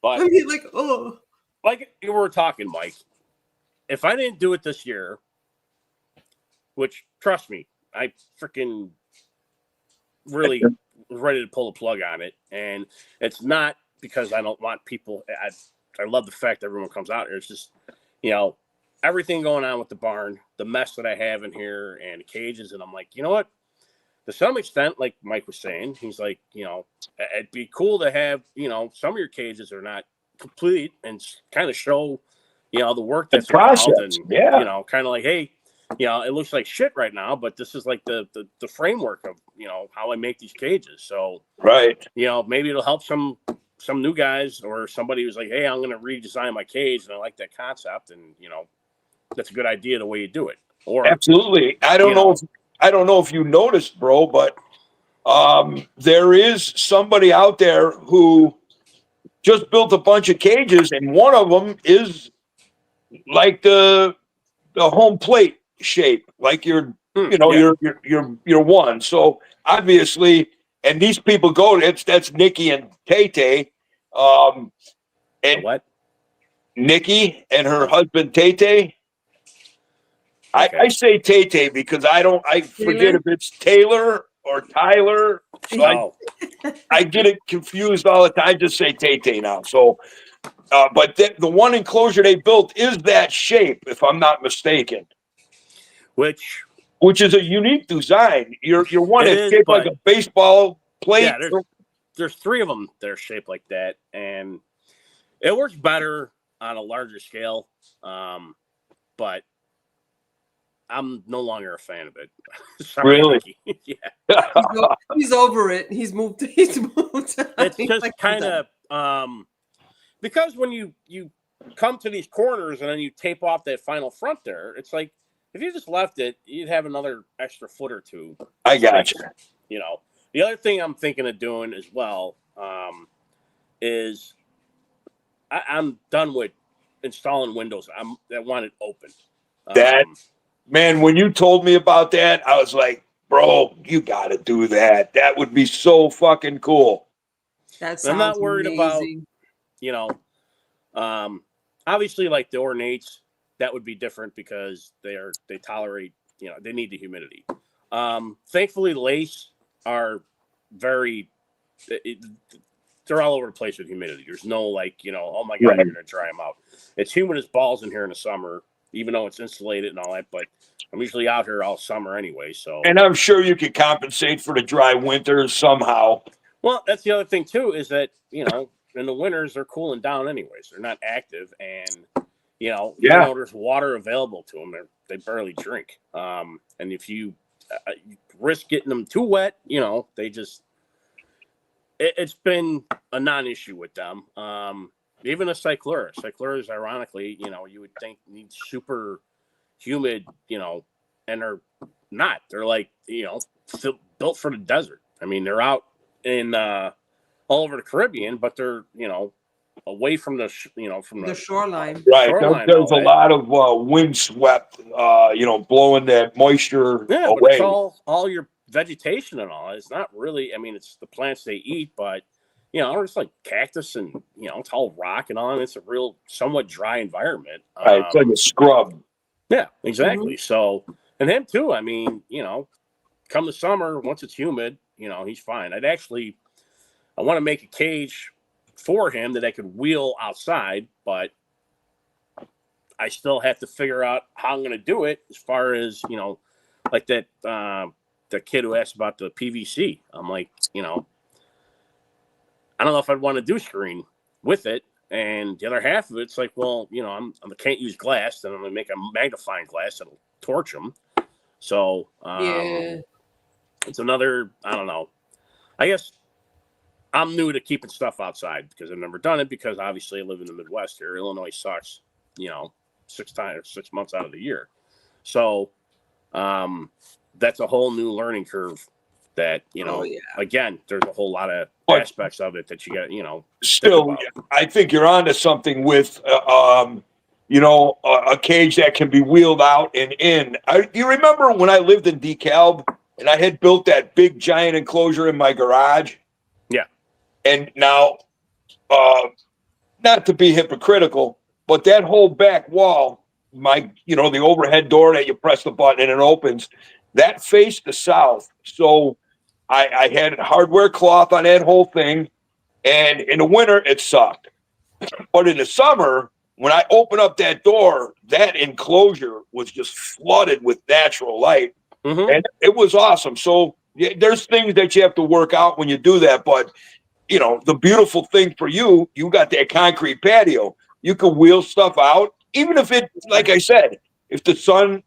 I mean, like, oh. like you were talking, Mike, if I didn't do it this year, which, trust me, I freaking really was ready to pull the plug on it. And it's not because I don't want people. I love the fact that everyone comes out here. It's just, everything going on with the barn, the mess that I have in here and the cages. And I'm like, you know what? To some extent, like Mike was saying, he's like, it'd be cool to have, some of your cages are not complete and kind of show, the work that's involved and, kind of like, hey, it looks like shit right now, but this is like the framework of, how I make these cages. So, right. Maybe it'll help some new guys or somebody who's like, hey, I'm going to redesign my cage and I like that concept. And, that's a good idea the way you do it. Or absolutely. I don't know if you noticed, bro, but there is somebody out there who just built a bunch of cages, and one of them is like the home plate shape, like your one. So obviously, and these people that's Nikki and Tay. And what? Nikki and her husband Tay. Okay. I say Tay because I forget if it's Taylor or Tyler. So I get it confused all the time. I just say Tay now. So, but the one enclosure they built is that shape, if I'm not mistaken. Which is a unique design. Your one is shaped like a baseball plate. Yeah, there's three of them that are shaped like that, and it works better on a larger scale. But I'm no longer a fan of it. Sorry, really? Yeah. He's over it. He's moved. It's just like kind of because when you come to these corners and then you tape off that final front there, it's like if you just left it, you'd have another extra foot or two. I got you. The other thing I'm thinking of doing as well is I'm done with installing windows. I want it open. Man, when you told me about that, I was like, bro, you got to do that. That would be so fucking cool. That sounds I'm not worried amazing. about, obviously like the ornates, that would be different because they tolerate, they need the humidity. Thankfully, lace are they're all over the place with humidity. There's no oh my God, right. You're going to dry them out. It's humid as balls in here in the summer, even though it's insulated and all that, but I'm usually out here all summer anyway. So, and I'm sure you could compensate for the dry winters somehow. Well, that's the other thing too, is that, in the winters, they're cooling down anyways. They're not active. And, there's water available to them. They barely drink. And if you risk getting them too wet, they just, it's been a non-issue with them. Even a cyclura. Cycluras, ironically, you would think need super humid, and they're not. They're like, built for the desert. I mean, they're out in all over the Caribbean, but they're, away from the, from the shoreline. Right. Shoreline, there's a lot of windswept, blowing that moisture away. But it's all your vegetation and all. It's not really, I mean, it's the plants they eat, but it's like cactus and, it's all rock and all, and it's a real somewhat dry environment. Right, it's like a scrub. Yeah, exactly. Mm-hmm. So, and him too, I mean, come the summer, once it's humid, he's fine. I want to make a cage for him that I could wheel outside, but I still have to figure out how I'm going to do it as far as, like that, the kid who asked about the PVC. I'm like, I don't know if I'd want to do screen with it. And the other half of it's like, well, I can't use glass. Then I'm going to make a magnifying glass that'll torch them. So it's another, I don't know. I guess I'm new to keeping stuff outside because I've never done it because obviously I live in the Midwest here. Illinois sucks, 6 months out of the year. So that's a whole new learning curve that, again, there's a whole lot of aspects of it that you got, Still, I think you're onto something with, a cage that can be wheeled out and in. Do you remember when I lived in DeKalb and I had built that big giant enclosure in my garage? Yeah. And now, not to be hypocritical, but that whole back wall, the overhead door that you press the button and it opens, that faced the south. So I had hardware cloth on that whole thing, and in the winter it sucked. But in the summer, when I open up that door, that enclosure was just flooded with natural light, and it was awesome. So there's things that you have to work out when you do that, but the beautiful thing for you got that concrete patio. You could wheel stuff out, even if it, like I said, if the sun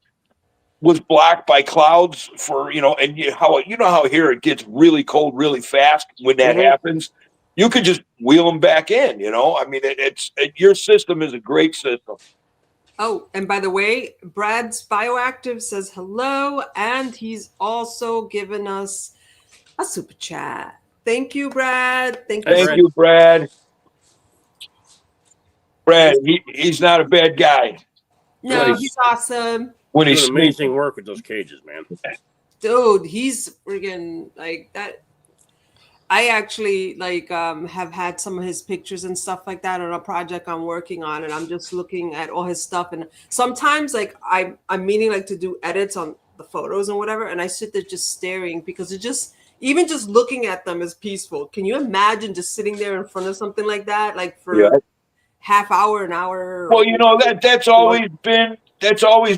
was blocked by clouds for, and how here it gets really cold really fast when that happens. You could just wheel them back in, I mean, your system is a great system. Oh, and by the way, Brad's Bioactive says hello, and he's also given us a super chat. Thank you, Brad. Thank you, Brad. Brad, he's not a bad guy. No, he's awesome. When he's doing amazing work with those cages, man. Dude, he's friggin' like that. I actually have had some of his pictures and stuff like that on a project I'm working on, and I'm just looking at all his stuff. And sometimes I'm meaning to do edits on the photos and whatever, and I sit there just staring because it just even just looking at them is peaceful. Can you imagine just sitting there in front of something like that, for half hour, an hour? Well, that's always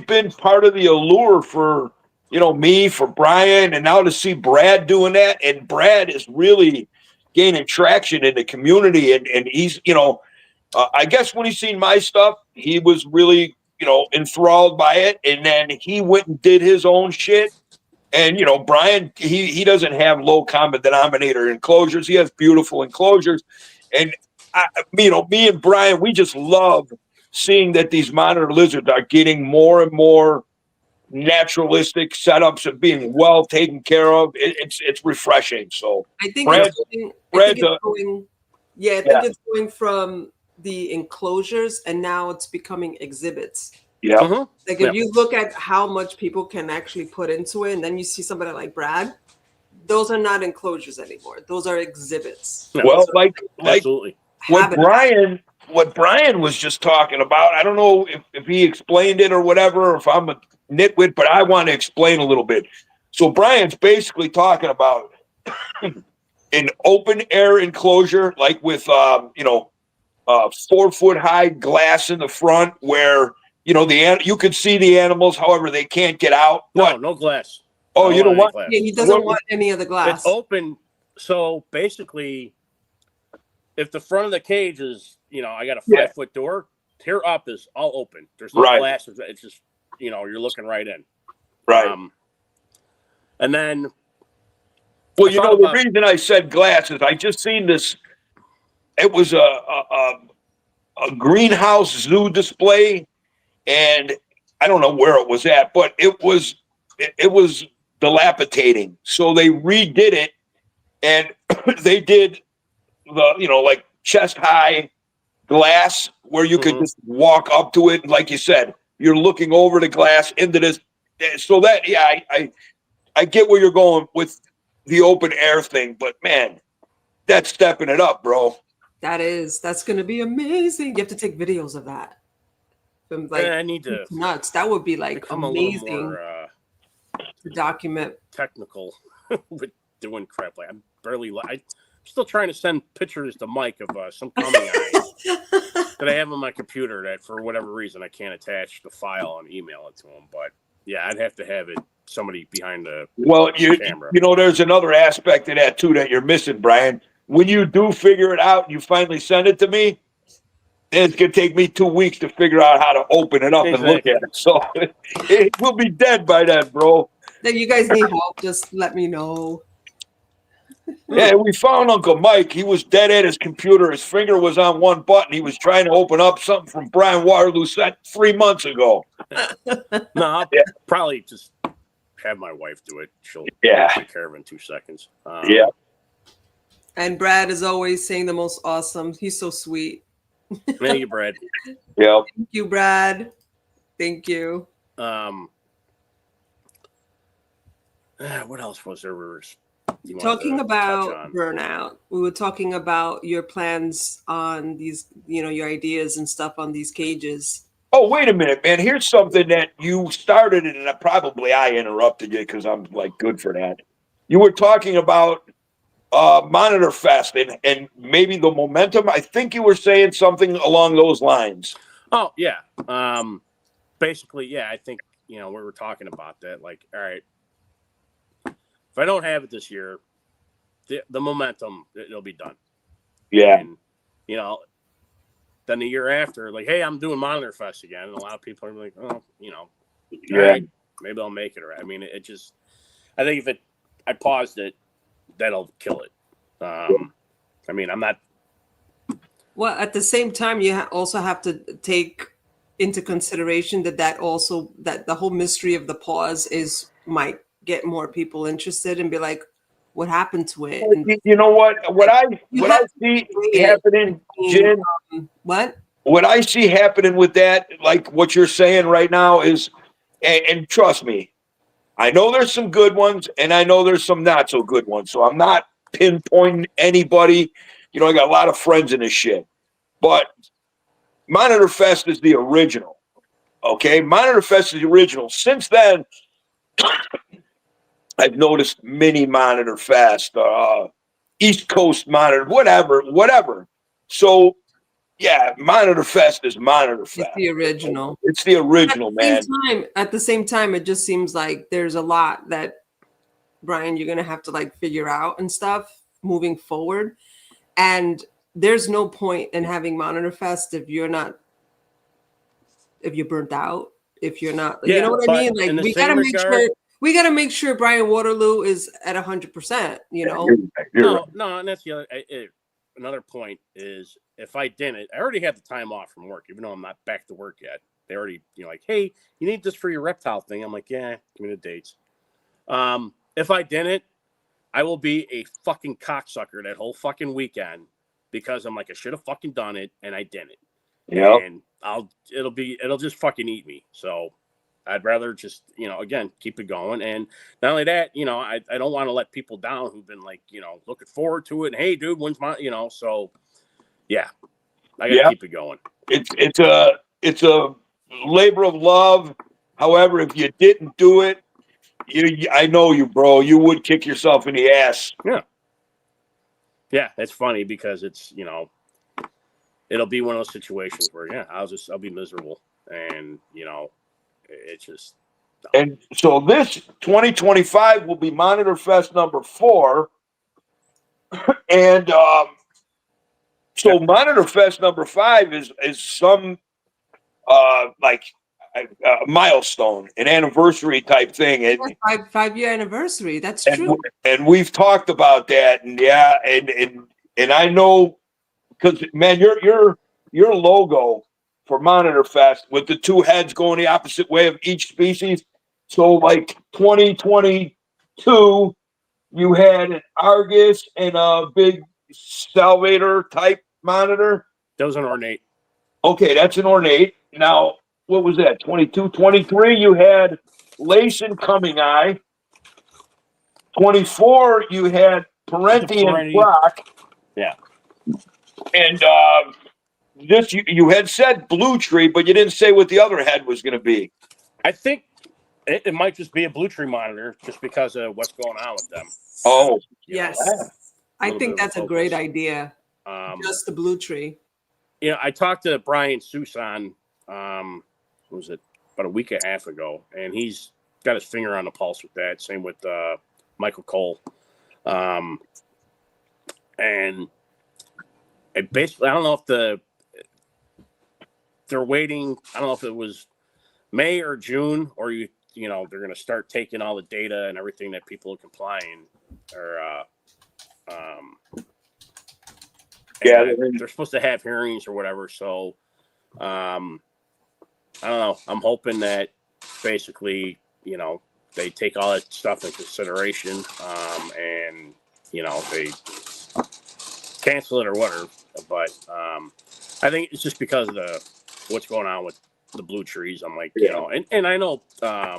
been part of the allure for me, for Bryan, and now to see Brad doing that, and Brad is really gaining traction in the community, and he's I guess when he seen my stuff, he was really enthralled by it, and then he went and did his own shit. And Bryan, he doesn't have low common denominator enclosures. He has beautiful enclosures, and me and Bryan, we just love seeing that these monitor lizards are getting more and more naturalistic setups and being well taken care of. It's refreshing. So I think it's going from the enclosures, and now it's becoming exhibits. Yeah. If you look at how much people can actually put into it, and then you see somebody like Brad, those are not enclosures anymore. Those are exhibits. Well, absolutely. What Bryan was just talking about, I don't know if he explained it or whatever, or if I'm a nitwit, but I want to explain a little bit. So Bryan's basically talking about an open air enclosure, like with 4 foot high glass in the front, where you could see the animals, however they can't get out. No glass. Oh, you know what? Yeah, he doesn't want any of the glass. It's open. So basically, if the front of the cage is, I got a 5 foot door, tear up is all open. There's no glass. It's just, you're looking right in. Right. And then. Well, the reason I said glass is I just seen this. It was a greenhouse zoo display, and I don't know where it was at, but it was dilapidating. So they redid it, and they did the chest high glass where you could just walk up to it, and like you said, you're looking over the glass into this. So that I get where you're going with the open air thing, but man, that's stepping it up, bro. That's going to be amazing. You have to take videos of that. I need to nuts. That would be amazing a little more, to document. Technical with doing crap. I'm still trying to send pictures to Mike of some coming eyes that I have on my computer that for whatever reason I can't attach the file and email it to him. But yeah, I'd have to have it somebody behind the camera. There's another aspect of that too that you're missing, Bryan. When you do figure it out and you finally send it to me, it's going to take me 2 weeks to figure out how to open it up and look at it. So it will be dead by then, bro. If you guys need help, just let me know. Yeah, we found Uncle Mike. He was dead at his computer. His finger was on one button. He was trying to open up something from Bryan Waterloo set 3 months ago. No, I'll probably just have my wife do it. She'll take care of it in 2 seconds. And Brad is always saying the most awesome. He's so sweet. Thank you, Brad. Yeah. Thank you, Brad. Thank you. What else was there? you wanted Talking to touch about on. burnout, we were talking about your plans on these, your ideas and stuff on these cages. Oh, wait a minute, man. Here's something that you started, and I interrupted you because I'm like good for that. You were talking about Monitor Fest and maybe the momentum. I think you were saying something along those lines. Oh yeah. Basically, yeah. I think we were talking about that. Like, all right, if I don't have it this year, the momentum, it'll be done. Yeah. And then the year after, like, hey, I'm doing Monitor Fest again, and a lot of people are like, oh, all right, maybe I'll make it. Or I mean, I think if I paused it, that'll kill it. I mean, I'm not. Well, at the same time, you also have to take into consideration that the whole mystery of the pause might get more people interested and be like, what happened to it? And You know what I see happening, Jen? What I see happening with that, like what you're saying right now, is, and trust me, I know there's some good ones, and I know there's some not so good ones. So I'm not pinpointing anybody. I got a lot of friends in this shit, but Monitor Fest is the original. Okay, Monitor Fest is the original. Since then, I've noticed mini Monitor Fest, East Coast Monitor, whatever. So, yeah, Monitor Fest is Monitor Fest. It's the original. It's the original, man. At the same time, it just seems like there's a lot that, Brian, you're going to have to like figure out and stuff moving forward. And there's no point in having Monitor Fest if you're burnt out, if you're not, you know what I mean? Like we got to make sure Bryan Waterloo is at 100%, You're No, and that's the other. Another point is, if I didn't, I already had the time off from work, even though I'm not back to work yet. They already, like, hey, you need this for your reptile thing. I'm like, yeah, give me the dates. If I didn't, I will be a fucking cocksucker that whole fucking weekend because I'm like, I should have fucking done it and I didn't. Yeah. And it'll just fucking eat me. So I'd rather just, again, keep it going. And not only that, I don't want to let people down who've been like, looking forward to it. And hey, dude, when's my, so yeah, I got to keep it going. It's a labor of love. However, if you didn't do it, I know you, bro, you would kick yourself in the ass. Yeah. Yeah. It's funny because it's, it'll be one of those situations where, yeah, I'll be miserable. And, it's just. No. And so this 2025 will be Monitor Fest number 4. And so Monitor Fest number 5 is some like a milestone, an anniversary type thing. And 5-year anniversary. That's true. And we've talked about that. And yeah, and I know because man, your logo for Monitor Fest with the 2 heads going the opposite way of each species. So like 2022, you had an Argus and a big salvator type monitor. That was an ornate. Okay, that's an ornate. Now, what was that? 22, 23, you had Lace and Coming Eye. 24, you had Parenti and Brock. Yeah. And this you had said Blue Tree, but you didn't say what the other head was going to be. I think it might just be a Blue Tree monitor just because of what's going on with them. Oh, yes. I think that's a great idea. Just the Blue Tree. I talked to Brian Susan, what was it, about a week and a half ago, and he's got his finger on the pulse with that. Same with Michael Cole. And basically, I don't know if they're waiting. I don't know if it was May or June, or they're going to start taking all the data and everything that people are complying or they're supposed to have hearings or whatever. So I don't know. I'm hoping that basically they take all that stuff in consideration and they cancel it or whatever. But I think it's just because of what's going on with the Blue Trees. I'm like, and I know a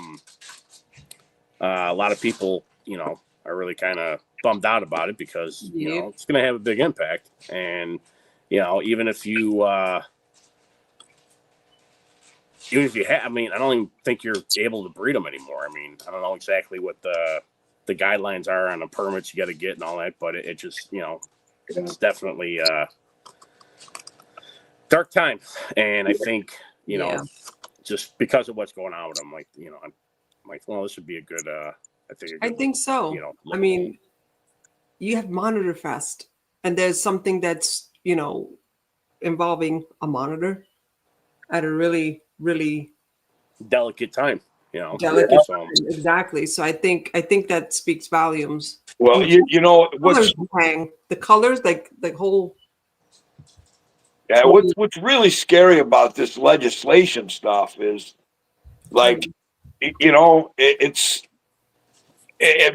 lot of people, are really kind of bummed out about it because, you know, it's going to have a big impact. And, you know, even if you have, I mean, I don't even think you're able to breed them anymore. I mean, I don't know exactly what the guidelines are on the permits you got to get and all that, but it just, you know, it's definitely dark time. And I think, you know, just because of what's going on with them, like, you know, I'm like, well, this would be a good, I think so. You know, I mean, you have Monitor Fest, and there's something that's, you know, involving a monitor at a really, really delicate time, you know. delicate time. Exactly. So I think that speaks volumes. Well, you know what's the colors, like the whole. Yeah, what's really scary about this legislation stuff is, like, you know, it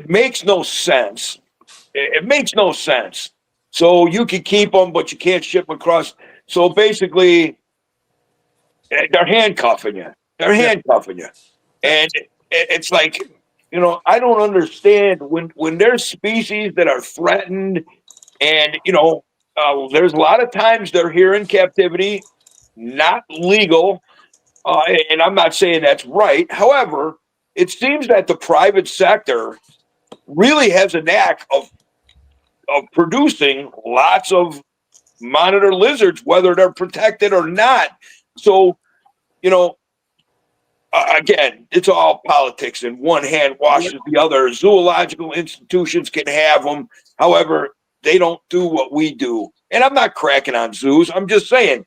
makes no sense. It makes no sense. So you can keep them, but you can't ship them across. So basically, they're handcuffing you. They're handcuffing you, and it's like, you know, I don't understand when there's species that are threatened, and you know, there's a lot of times they're here in captivity, not legal, and I'm not saying that's right. However, it seems that the private sector really has a knack of producing lots of monitor lizards, whether they're protected or not. So, you know, again, it's all politics, and one hand washes the other. Zoological institutions can have them. However, they don't do what we do. And I'm not cracking on zoos. I'm just saying,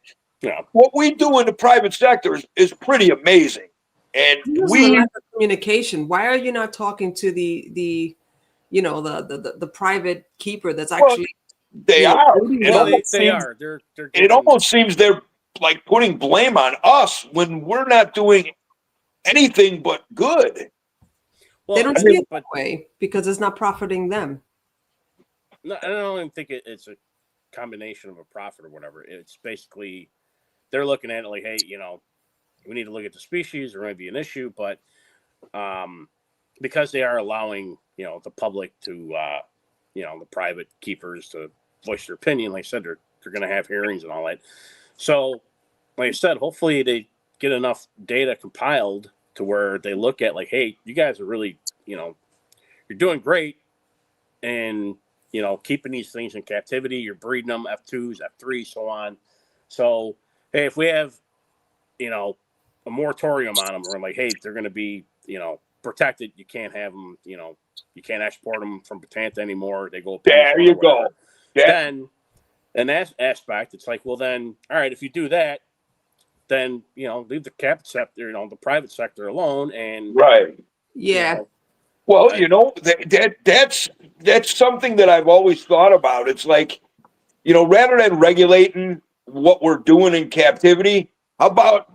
what we do in the private sector is pretty amazing. And lack of communication. Why are you not talking to the you know, the private keeper that's actually they are. They are. They're it almost seems they're like putting blame on us when we're not doing anything but good. Well, they don't see it that way because it's not profiting them. No, I don't even think it's a combination of a profit or whatever. It's basically they're looking at it like, hey, you know, we need to look at the species. There might be an issue, but because they are allowing, you know, the public to, you know, the private keepers to voice their opinion, like I said, they're going to have hearings and all that. So, like I said, hopefully they get enough data compiled to where they look at like, hey, you guys are really, you know, you're doing great, and you know, keeping these things in captivity, you're breeding them F2s, F3s, so on. So, hey, if we have, you know, a moratorium on them, we're like, hey, they're going to be, you know, protected. You can't have them, you know, you can't export them from Botanta anymore. They go. There you go. Then, in that aspect, it's like, well, then, all right, if you do that, then, you know, leave the cap sector, you know, the private sector alone. And right. Yeah. You know, well, you know, that's something that I've always thought about. It's like, you know, rather than regulating what we're doing in captivity, how about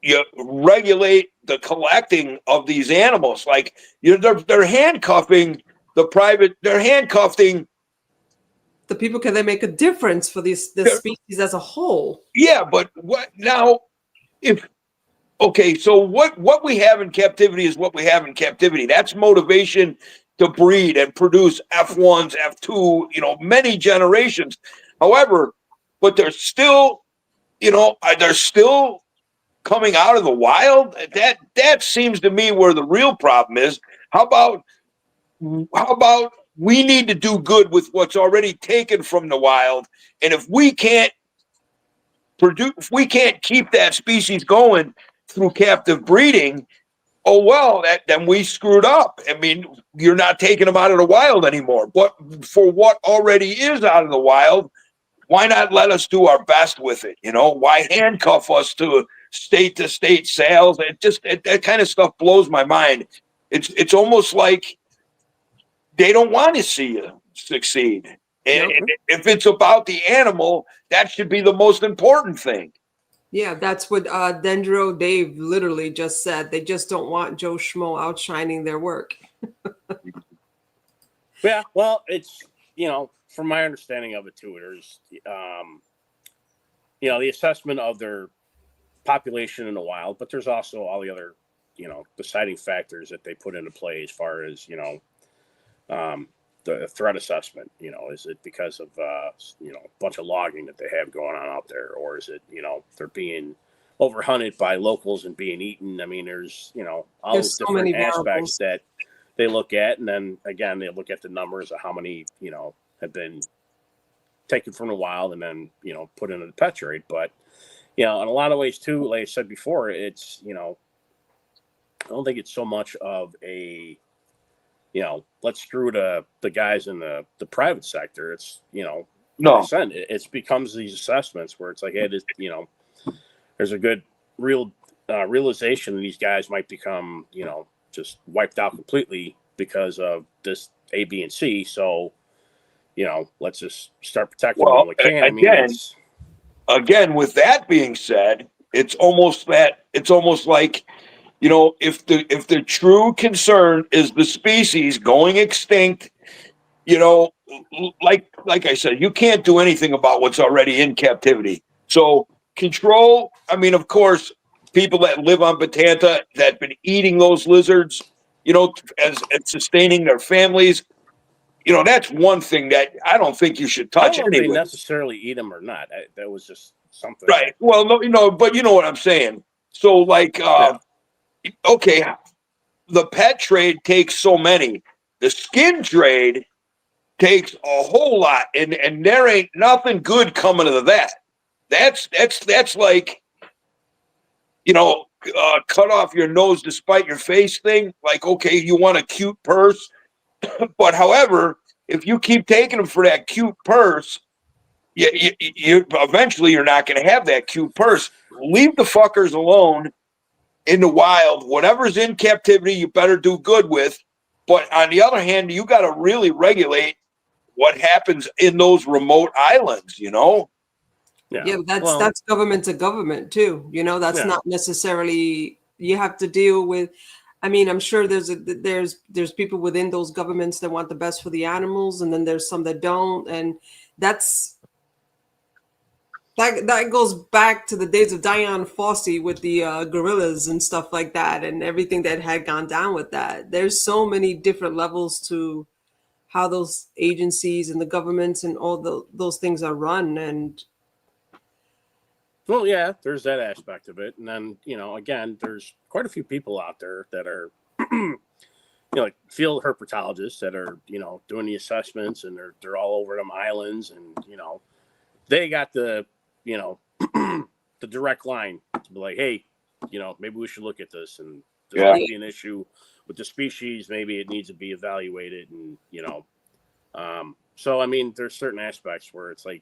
you regulate the collecting of these animals? Like, you know, they're handcuffing the private, they're handcuffing the people. Can they make a difference for the species as a whole? Yeah, but what now? So what we have in captivity is what we have in captivity. That's motivation to breed and produce F1s, F2, you know, many generations. However, but they're still, you know, they're still coming out of the wild. That seems to me where the real problem is. How about we need to do good with what's already taken from the wild, and if we can't keep that species going through captive breeding, oh well, then we screwed up. I mean, you're not taking them out of the wild anymore. But for what already is out of the wild, why not let us do our best with it? You know, why handcuff us to state sales? That kind of stuff blows my mind. It's almost like they don't want to see you succeed. And if it's about the animal, that should be the most important thing. Yeah, that's what Dendro Dave literally just said. They just don't want Joe Schmo outshining their work. Yeah, well, it's, you know, from my understanding of it too, there's, you know, the assessment of their population in the wild, but there's also all the other, you know, deciding factors that they put into play as far as, you know, the threat assessment. You know, is it because of a bunch of logging that they have going on out there, or is it they're being overhunted by locals and being eaten? I mean, there's all There's those so different many aspects variables. that they look at, and then again they look at the numbers of how many have been taken from the wild and then put into the pet trade. But in a lot of ways too, like I said before, it's I don't think it's so much of a let's screw the guys in the private sector. It's No. like I said, it becomes these assessments where it's like, hey, there's a good realization that these guys might become just wiped out completely because of this A, B, and C. So let's just start protecting them Well, when we can. again, with that being said, it's almost like, if the true concern is the species going extinct, like I said, you can't do anything about what's already in captivity. So control, I mean, of course, people that live on Batanta that have been eating those lizards, as sustaining their families, that's one thing that I don't think you should touch I don't know if they anyway. necessarily eat them or not. That was just something. Right. Well, no, but you know what I'm saying. So, like, okay, the pet trade takes so many. The skin trade takes a whole lot, and there ain't nothing good coming of that. That's like, cut off your nose to spite your face thing. Like, okay, you want a cute purse, but however, if you keep taking them for that cute purse, you eventually you're not going to have that cute purse. Leave the fuckers alone in the wild. Whatever's in captivity, you better do good with. But on the other hand, you got to really regulate what happens in those remote islands, Yeah, that's government to government too. That's not necessarily, you have to deal with. I mean, I'm sure there's people within those governments that want the best for the animals, and then there's some that don't, and that goes back to the days of Diane Fossey with the gorillas and stuff like that, and everything that had gone down with that. There's so many different levels to how those agencies and the governments and all those things are run. And well, yeah, there's that aspect of it. And then, again, there's quite a few people out there that are, like field herpetologists that are, doing the assessments, and they're all over them islands, and, they got the, the direct line to be like, hey, maybe we should look at this, and there might be an issue with the species. Maybe it needs to be evaluated. And, so, I mean, there's certain aspects where it's like,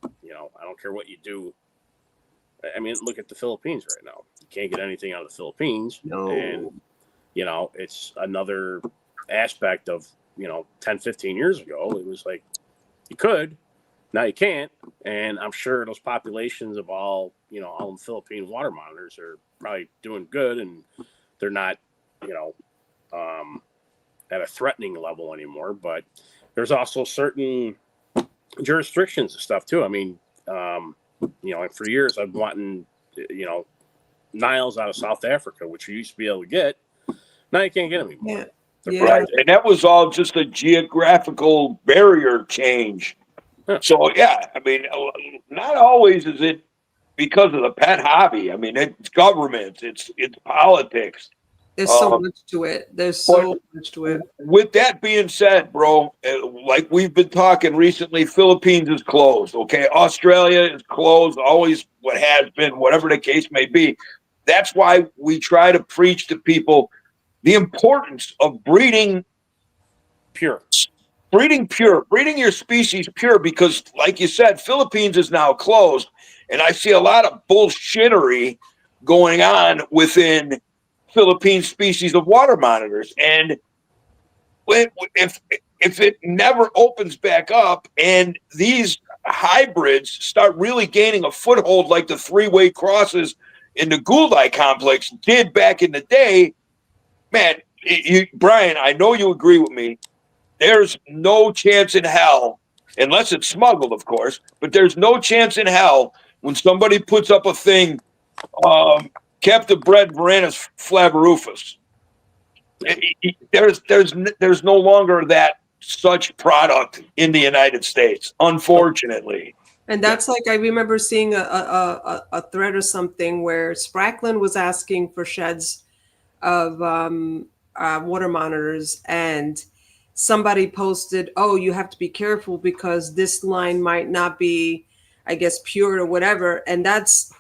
I don't care what you do. I mean, look at the Philippines right now. You can't get anything out of the Philippines. No. And, it's another aspect of, 10, 15 years ago. It was like, you could, now you can't. And I'm sure those populations of all the Philippine water monitors are probably doing good, and they're not, at a threatening level anymore. But there's also certain jurisdictions and stuff too. I mean, for years I've wanted, Niles out of South Africa, which you used to be able to get. Now you can't get them anymore. Yeah. Right. And that was all just a geographical barrier change. Yeah. So, I mean, not always is it because of the pet hobby. I mean, it's government, it's politics. There's so much to it. There's so much to it. With that being said, bro, like we've been talking recently, Philippines is closed. Okay, Australia is closed. Always what has been, whatever the case may be. That's why we try to preach to people the importance of breeding pure, breeding your species pure. Because, like you said, Philippines is now closed, and I see a lot of bullshittery going on within Philippine species of water monitors. And if it never opens back up and these hybrids start really gaining a foothold like the three-way crosses in the Gulai complex did back in the day, man, Brian, I know you agree with me. There's no chance in hell, unless it's smuggled, of course, but there's no chance in hell when somebody puts up a thing, captive bred Varanus flavirufus. There's no longer that such product in the United States, unfortunately. And that's like, I remember seeing a thread or something where Sprackland was asking for sheds of water monitors, and somebody posted, oh, you have to be careful because this line might not be, I guess, pure or whatever. And that's,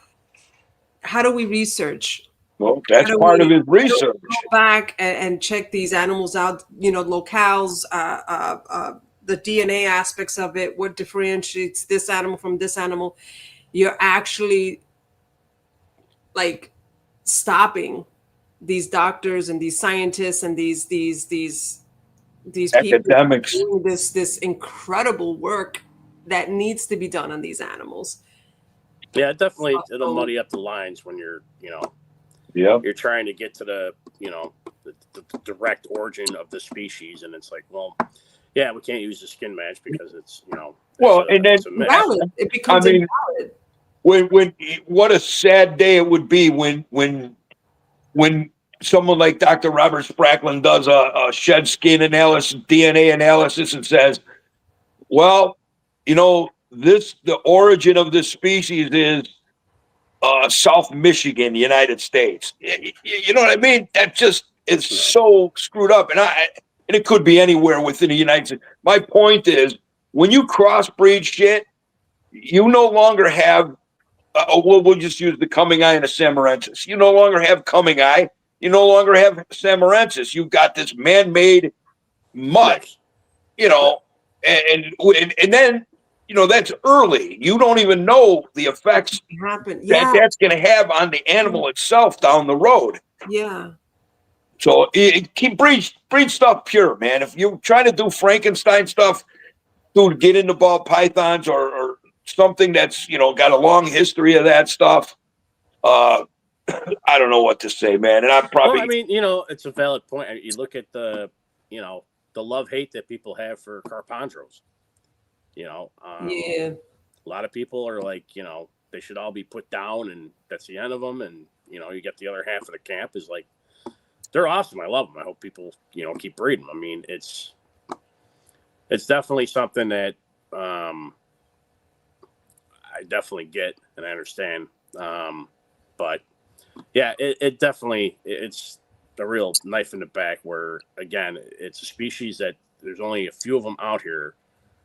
how do we research? Well, that's part of his research. Go back and check these animals out, you know, locales, the DNA aspects of it, what differentiates this animal from this animal. You're actually like stopping these doctors and these scientists and these academics people doing this incredible work that needs to be done on these animals. Yeah, definitely it'll muddy up the lines when you're, you know, you're trying to get to the, you know, the direct origin of the species, and it's like, well, yeah, we can't use the skin match because it's, you know, and then valid. It becomes invalid. When what a sad day it would be when someone like Dr. Robert Sprackland does a shed skin analysis, DNA analysis, and says, well, you know, the origin of this species is South Michigan, United States. You know what I mean? That just is so screwed up. And it could be anywhere within the United States. My point is, when you crossbreed shit, you no longer have, we'll just use the coming eye and a samarensis. You no longer have coming eye. You no longer have samarensis. You've got this man-made mutt, you know, and then, you know, that's early. You don't even know the effects that that's going to have on the animal itself down the road. Yeah. So keep breed stuff pure, man. If you're trying to do Frankenstein stuff, dude, get into ball pythons or something that's, you know, got a long history of that stuff. I don't know what to say, man. And I'm probably. Well, I mean, you know, it's a valid point. You look at the, you know, the love-hate that people have for Carpondros. You know, yeah. A lot of people are like, you know, they should all be put down, and that's the end of them. And you know, you get the other half of the camp is like, they're awesome. I love them. I hope people, you know, keep breeding them. I mean, it's definitely something that I definitely get and I understand. But yeah, it definitely, it's a real knife in the back where, again, it's a species that there's only a few of them out here.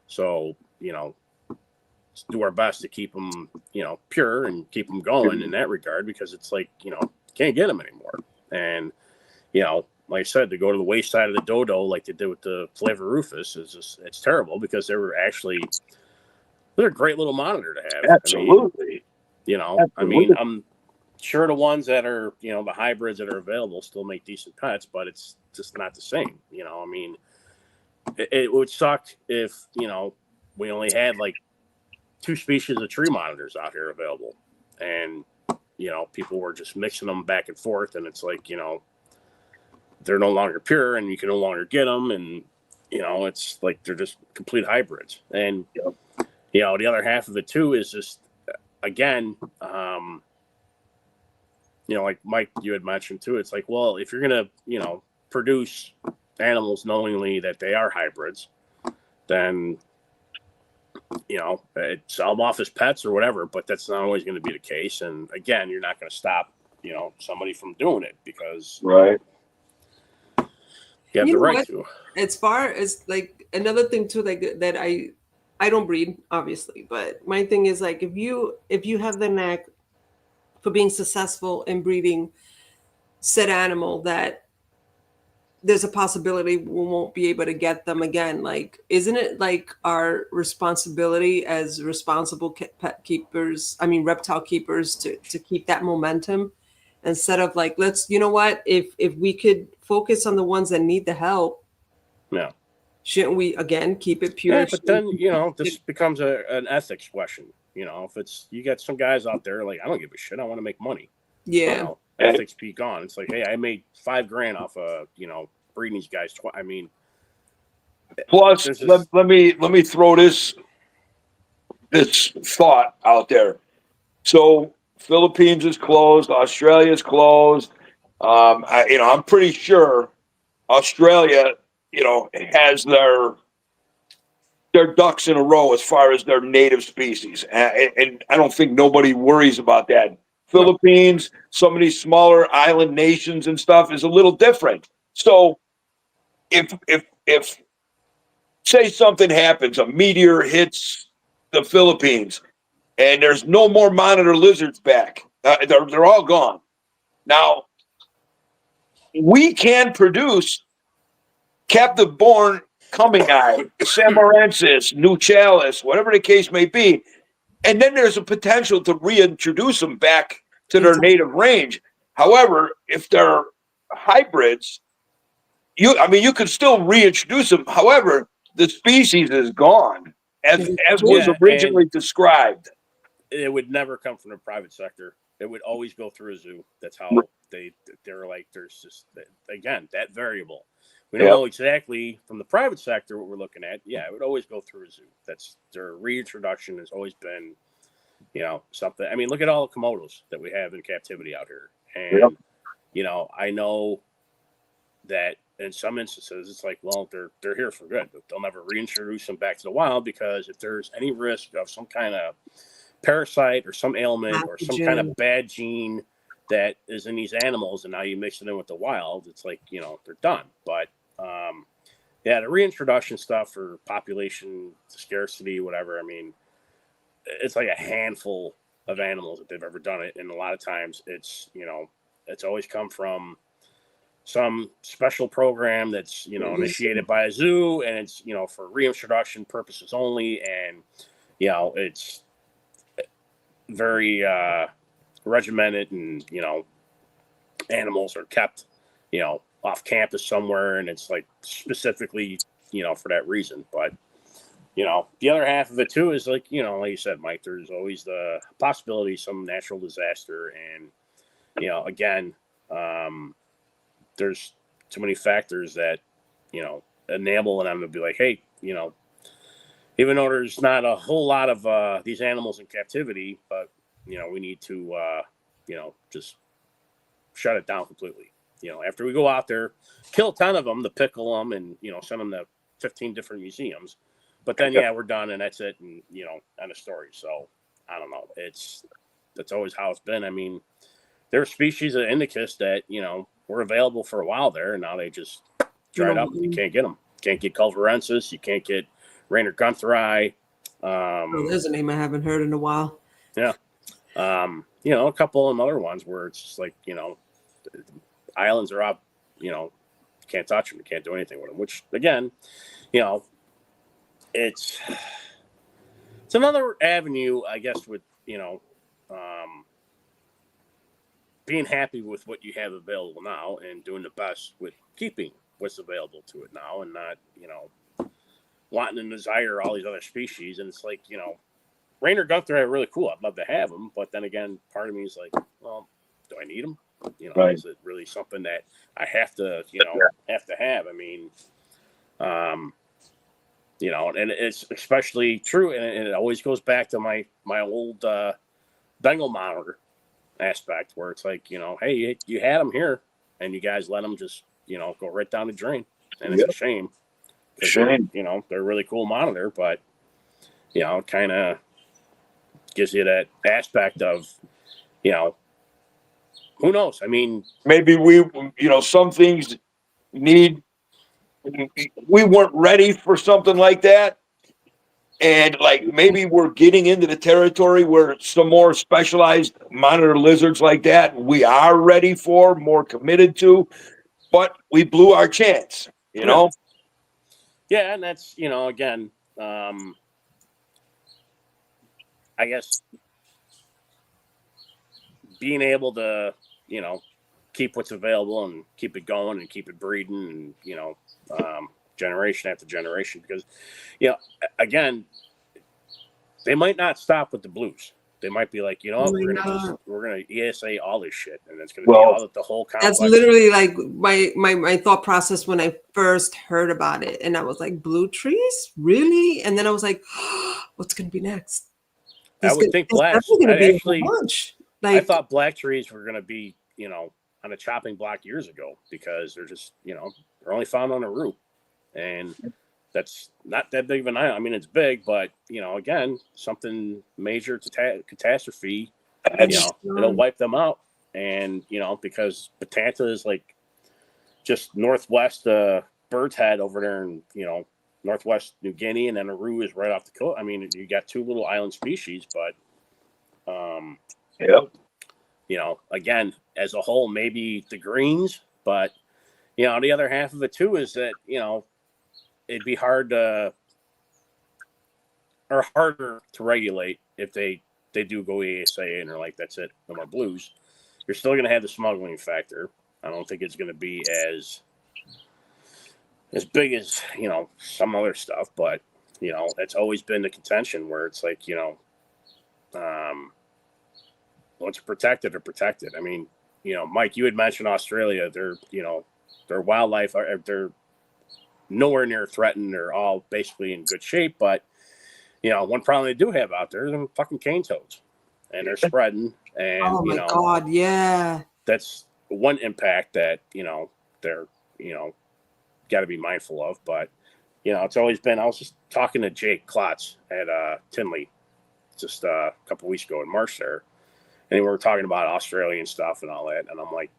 So, you know, let's do our best to keep them, you know, pure and keep them going in that regard, because it's like, you know, can't get them anymore. And, you know, like I said, to go to the wayside of the dodo like they did with the Flavor Rufus is just, it's terrible, because they're a great little monitor to have. Absolutely. I mean, you know, Absolutely. I mean, I'm sure the ones that are, you know, the hybrids that are available still make decent pets, but it's just not the same. You know, I mean, it would suck if, you know, we only had like 2 species of tree monitors out here available, and, you know, people were just mixing them back and forth, and it's like, you know, they're no longer pure and you can no longer get them. And, you know, it's like, they're just complete hybrids. And, you know, the other half of it too is just, again, you know, like Mike, you had mentioned too, it's like, well, if you're going to, you know, produce animals knowingly that they are hybrids, then, you know, sell them off as pets or whatever, but that's not always going to be the case. And again, you're not going to stop, you know, somebody from doing it, because right. You have the right to. As far as like another thing too, like that I don't breed, obviously, but my thing is like, if you have the knack for being successful in breeding said animal, that there's a possibility we won't be able to get them again. Like, isn't it like our responsibility as responsible pet keepers, I mean reptile keepers, to keep that momentum, instead of like, let's, you know what, if we could focus on the ones that need the help, yeah, shouldn't we again keep it pure? Yeah, but then, you know, this becomes an ethics question. You know, if it's, you got some guys out there like, I don't give a shit, I want to make money. Yeah, you know, ethics be gone. It's like, hey, I made $5,000 off of, you know, breeding these guys. I mean, plus let me throw this thought out there. So Philippines is closed, Australia is closed. I'm pretty sure Australia, you know, has their they're ducks in a row as far as their native species. And I don't think nobody worries about that. Philippines, some of these smaller island nations and stuff is a little different. So if say something happens, a meteor hits the Philippines and there's no more monitor lizards back, they're all gone. Now, we can produce captive born coming eye, Samarensis, Nuchalis, whatever the case may be. And then there's a potential to reintroduce them back to their native range. However, if they're hybrids, you can still reintroduce them. However, the species is gone, as was originally described. It would never come from the private sector. It would always go through a zoo. That's how they're like, there's just, again, that variable. We don't know exactly from the private sector what we're looking at. Yeah, it would always go through a zoo. That's their reintroduction has always been, something. I mean, look at all the Komodos that we have in captivity out here. And, I know that in some instances, it's like, well, they're here for good. But they'll never reintroduce them back to the wild because if there's any risk of some kind of parasite or some ailment or some kind of bad gene that is in these animals, and now you mix it in with the wild, it's like, they're done. But the reintroduction stuff for population scarcity, whatever. I mean, it's like a handful of animals that they've ever done it, and a lot of times it's it's always come from some special program that's initiated by a zoo, and it's for reintroduction purposes only, and it's very regimented, and animals are kept off campus somewhere, and it's like specifically for that reason. But the other half of it too is like like you said, Mike, there's always the possibility of some natural disaster, and again, there's too many factors that enable them to be like, hey, even though there's not a whole lot of these animals in captivity, but we need to just shut it down completely. After we go out there, kill 10 of them to pickle them and send them to 15 different museums, but then we're done and that's it, and end of story. So I don't know, that's always how it's been. I mean, there are species of Indicus that were available for a while there, and now they just dried up. You can't get them. Can't get Culverensis. You can't get Rainer Guntheri. There's a name I haven't heard in a while. Yeah. A couple of other ones where it's just like, islands are up, you can't touch them. You can't do anything with them, which again, it's another avenue, I guess, with, being happy with what you have available now and doing the best with keeping what's available to it now, and not, wanting and desire all these other species. And it's like, Rainer Guntheri are really cool. I'd love to have them, but then again, part of me is like, well, do I need them? Right. Is it really something that I have to, have? I mean, and it's especially true, and it always goes back to my old Bengal monitor aspect, where it's like, hey, you had them here, and you guys let them just, go right down the drain, and it's a shame. They're a really cool monitor, but it kind of gives you that aspect of, who knows? I mean, maybe some things we weren't ready for something like that. And like maybe we're getting into the territory where some more specialized monitor lizards like that we are ready for, more committed to, but we blew our chance, Yeah, and that's, again, I guess being able to, keep what's available and keep it going and keep it breeding, and, generation after generation, because, again, they might not stop with the blues. They might be like, we're gonna ESA all this shit, and it's gonna be all the whole complex. That's literally like my thought process when I first heard about it, and I was like, blue trees, really? And then I was like, what's gonna be next? I would think black. I thought black trees were gonna be, on a chopping block years ago, because they're just, they're only found on a root, and that's not that big of an island. I mean, it's big, but again, something major catastrophe, it'll wipe them out. And because Batanta is like just northwest Bird's Head over there in northwest New Guinea, and then Nauru is right off the coast. I mean, you got two little island species, but again, as a whole, maybe the greens, but the other half of it too is that it'd be harder to regulate if they do go ESA and they're like, that's it, no more blues. You're still going to have the smuggling factor. I don't think it's going to be as big as some other stuff, but it's always been the contention where it's like once protected or protected. I mean, Mike, you had mentioned Australia. They're their wildlife they're nowhere near threatened. They're all basically in good shape, but one problem they do have out there is them fucking cane toads, and they're spreading. And oh my God, yeah, that's one impact that they're got to be mindful of. But it's always been. I was just talking to Jake Klotz at Tinley just a couple weeks ago in March there, and we were talking about Australian stuff and all that. And I'm like,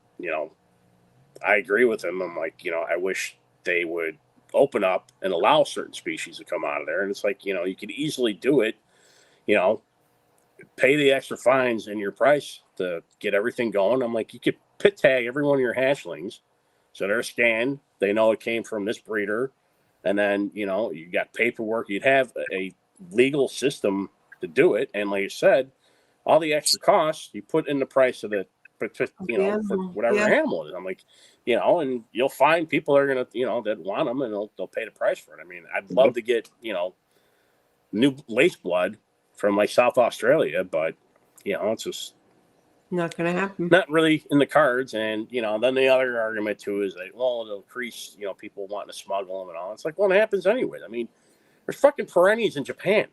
I agree with him. I'm like, I wish they would open up and allow certain species to come out of there. And it's like, you could easily do it, pay the extra fines in your price to get everything going. I'm like, you could pit tag every one of your hatchlings, so they're scanned. They know it came from this breeder. And then, you got paperwork. You'd have a legal system to do it. And like you said, all the extra costs you put in the price of the, for whatever animal it is. I'm like, and you'll find people are going to, that want them, and they'll pay the price for it. I mean, I'd love to get, new lace blood from like South Australia, but, it's just not going to happen. Not really in the cards. And, then the other argument too is that, well, it'll increase, people wanting to smuggle them and all. It's like, well, it happens anyway. I mean, there's fucking perennies in Japan.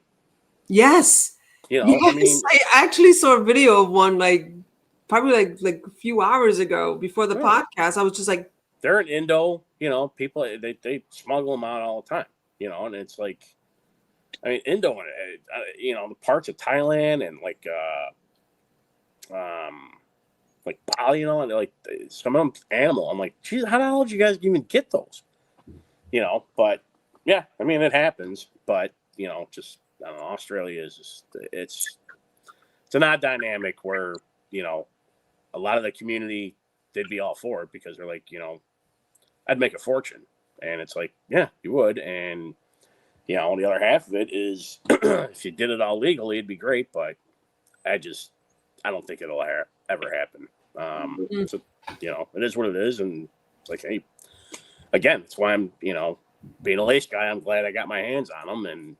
Yes. Yes, I mean, I actually saw a video of one, probably like a few hours ago before the podcast. I was just like, they're in Indo, people, they smuggle them out all the time, and it's like, I mean, Indo, the parts of Thailand and like Bali, like some of them animal. I'm like, geez, how the hell did you guys even get those? But yeah, I mean, it happens, but just, I don't know, Australia is just, it's an odd dynamic where, a lot of the community, they'd be all for it because they're like, I'd make a fortune. And it's like, yeah, you would. And, the other half of it is if you did it all legally, it'd be great. But I don't think it'll ever happen. So, it is what it is. And it's like, hey, again, that's why I'm, being a lace guy, I'm glad I got my hands on them. And,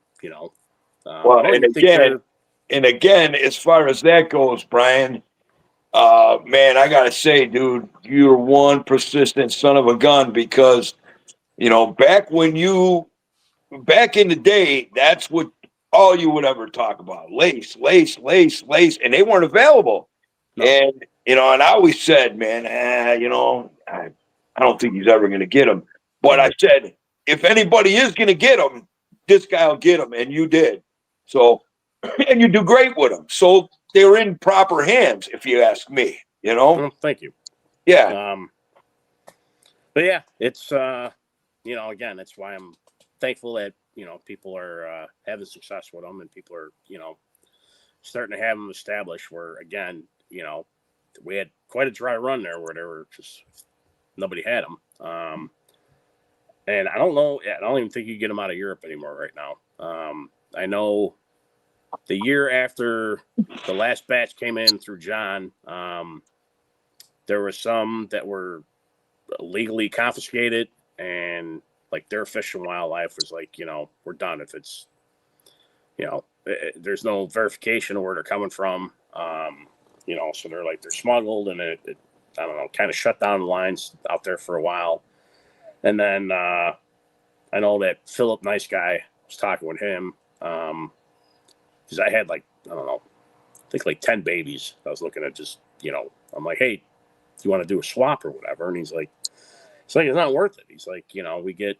well, and again, as far as that goes, Brian, man, I gotta say, dude, you're one persistent son of a gun because, back in the day, that's what all you would ever talk about: lace, and they weren't available. No. And and I always said, man, I don't think he's ever going to get them. But I said, if anybody is going to get them, this guy will get them, and you did. So, and you do great with them. So they're in proper hands, if you ask me. Well, thank you. Yeah. But yeah, it's again, that's why I'm thankful that people are having success with them, and people are starting to have them established. Where again, we had quite a dry run there where there were just nobody had them. And I don't know. I don't even think you get them out of Europe anymore right now. I know the year after the last batch came in through John, there were some that were legally confiscated, and like their Fish and Wildlife was like, we're done if it's, there's no verification of where they're coming from. So they're like, they're smuggled, and it I don't know, kind of shut down the lines out there for a while. And then I know that Philip, nice guy, was talking with him because I had like, I don't know, I think like 10 babies. I was looking at just, I'm like, hey, do you want to do a swap or whatever? And he's like, it's not worth it. He's like, we get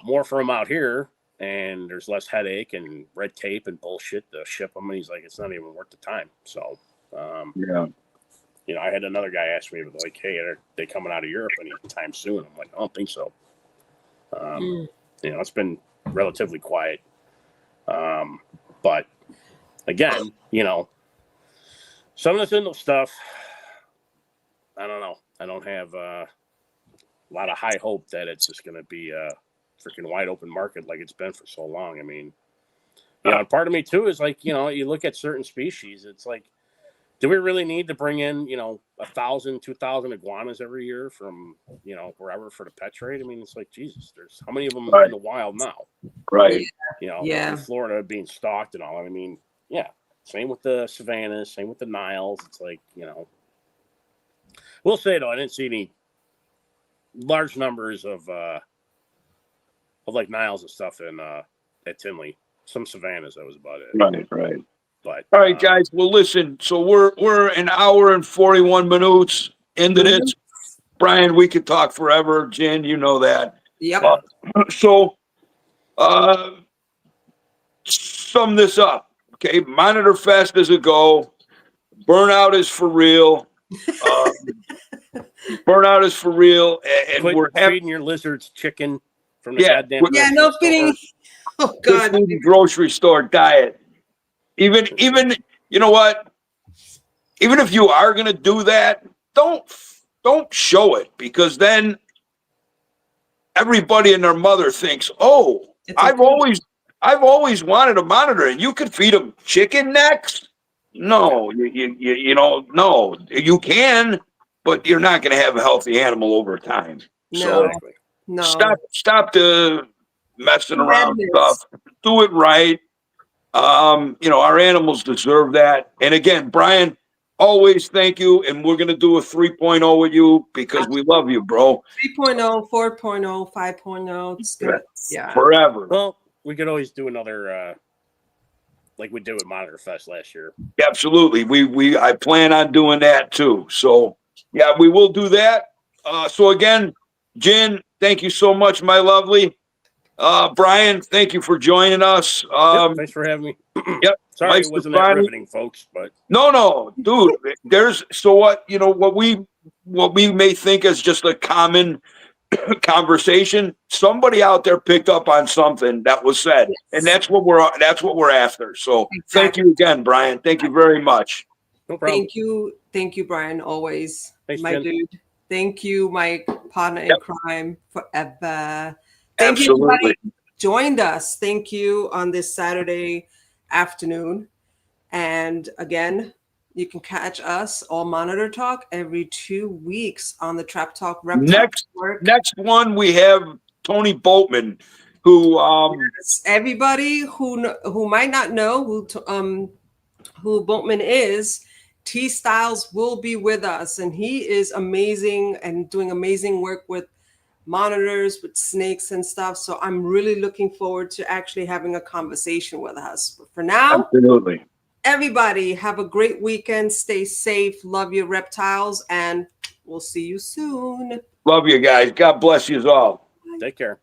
more for them out here, and there's less headache and red tape and bullshit to ship them. And he's like, it's not even worth the time. So, I had another guy ask me, like, hey, are they coming out of Europe anytime soon? I'm like, I don't think so. It's been relatively quiet. But again, some of the Sindel stuff, I don't know. I don't have a lot of high hope that it's just going to be a freaking wide open market like it's been for so long. I mean, and part of me too is like, you look at certain species, it's like, do we really need to bring in, 1,000, 2,000 iguanas every year from, wherever for the pet trade? I mean, it's like, Jesus, there's how many of them in the wild now? Right. In Florida being stalked and all. I mean, same with the savannas, same with the Niles. It's like, we'll say though, I didn't see any large numbers of like Niles and stuff at Tinley. Some savannas, that was about it. Right. But all right, guys. Well, listen. So we're an hour and 41 minutes into this. Brian, we could talk forever. Jen, you know that. Yep. So, sum this up. Okay, Monitor Fest is a go. Burnout is for real. Burnout is for real, and we're feeding your lizards chicken from the goddamn no feeding. Oh God, grocery store diet. Even you know what? Even if you are gonna do that, don't show it, because then everybody and their mother thinks, oh, I've always wanted a monitor, and you could feed them chicken necks. No, no, you can, but you're not going to have a healthy animal over time. No, so stop the messing around stuff. Do it right. Our animals deserve that. And again, Brian, always thank you. And we're going to do a 3.0 with you because we love you, bro. 3.0, 4.0, 5.0. It's good. Yeah. Forever. Well, we could always do another, like we did with Monitor Fest last year. Absolutely. I plan on doing that too. So yeah, we will do that. So again, Jen, thank you so much, my lovely. Brian, thank you for joining us. Thanks for having me. Yep. Sorry it wasn't that riveting, folks, but no, dude. What we may think is just a common conversation. Somebody out there picked up on something that was said, and that's what we're after. So Thank you again, Brian. Thank you very much. No problem. Thank you, Brian. Always, thanks, my Jen. dude. Thank you, my partner in crime forever. Thank you, everybody who joined us. Thank you on this Saturday afternoon. And again, you can catch us all Monitor Talk every 2 weeks on the Trap Talk Reptile Network. Next one, we have Tony Boatman, who everybody who might not know who Boatman is. T Styles will be with us, and he is amazing and doing amazing work with monitors, with snakes and stuff. So I'm really looking forward to actually having a conversation with us. But for now, absolutely. Everybody have a great weekend. Stay safe. Love your reptiles, and we'll see you soon. Love you guys. God bless you all. Take care.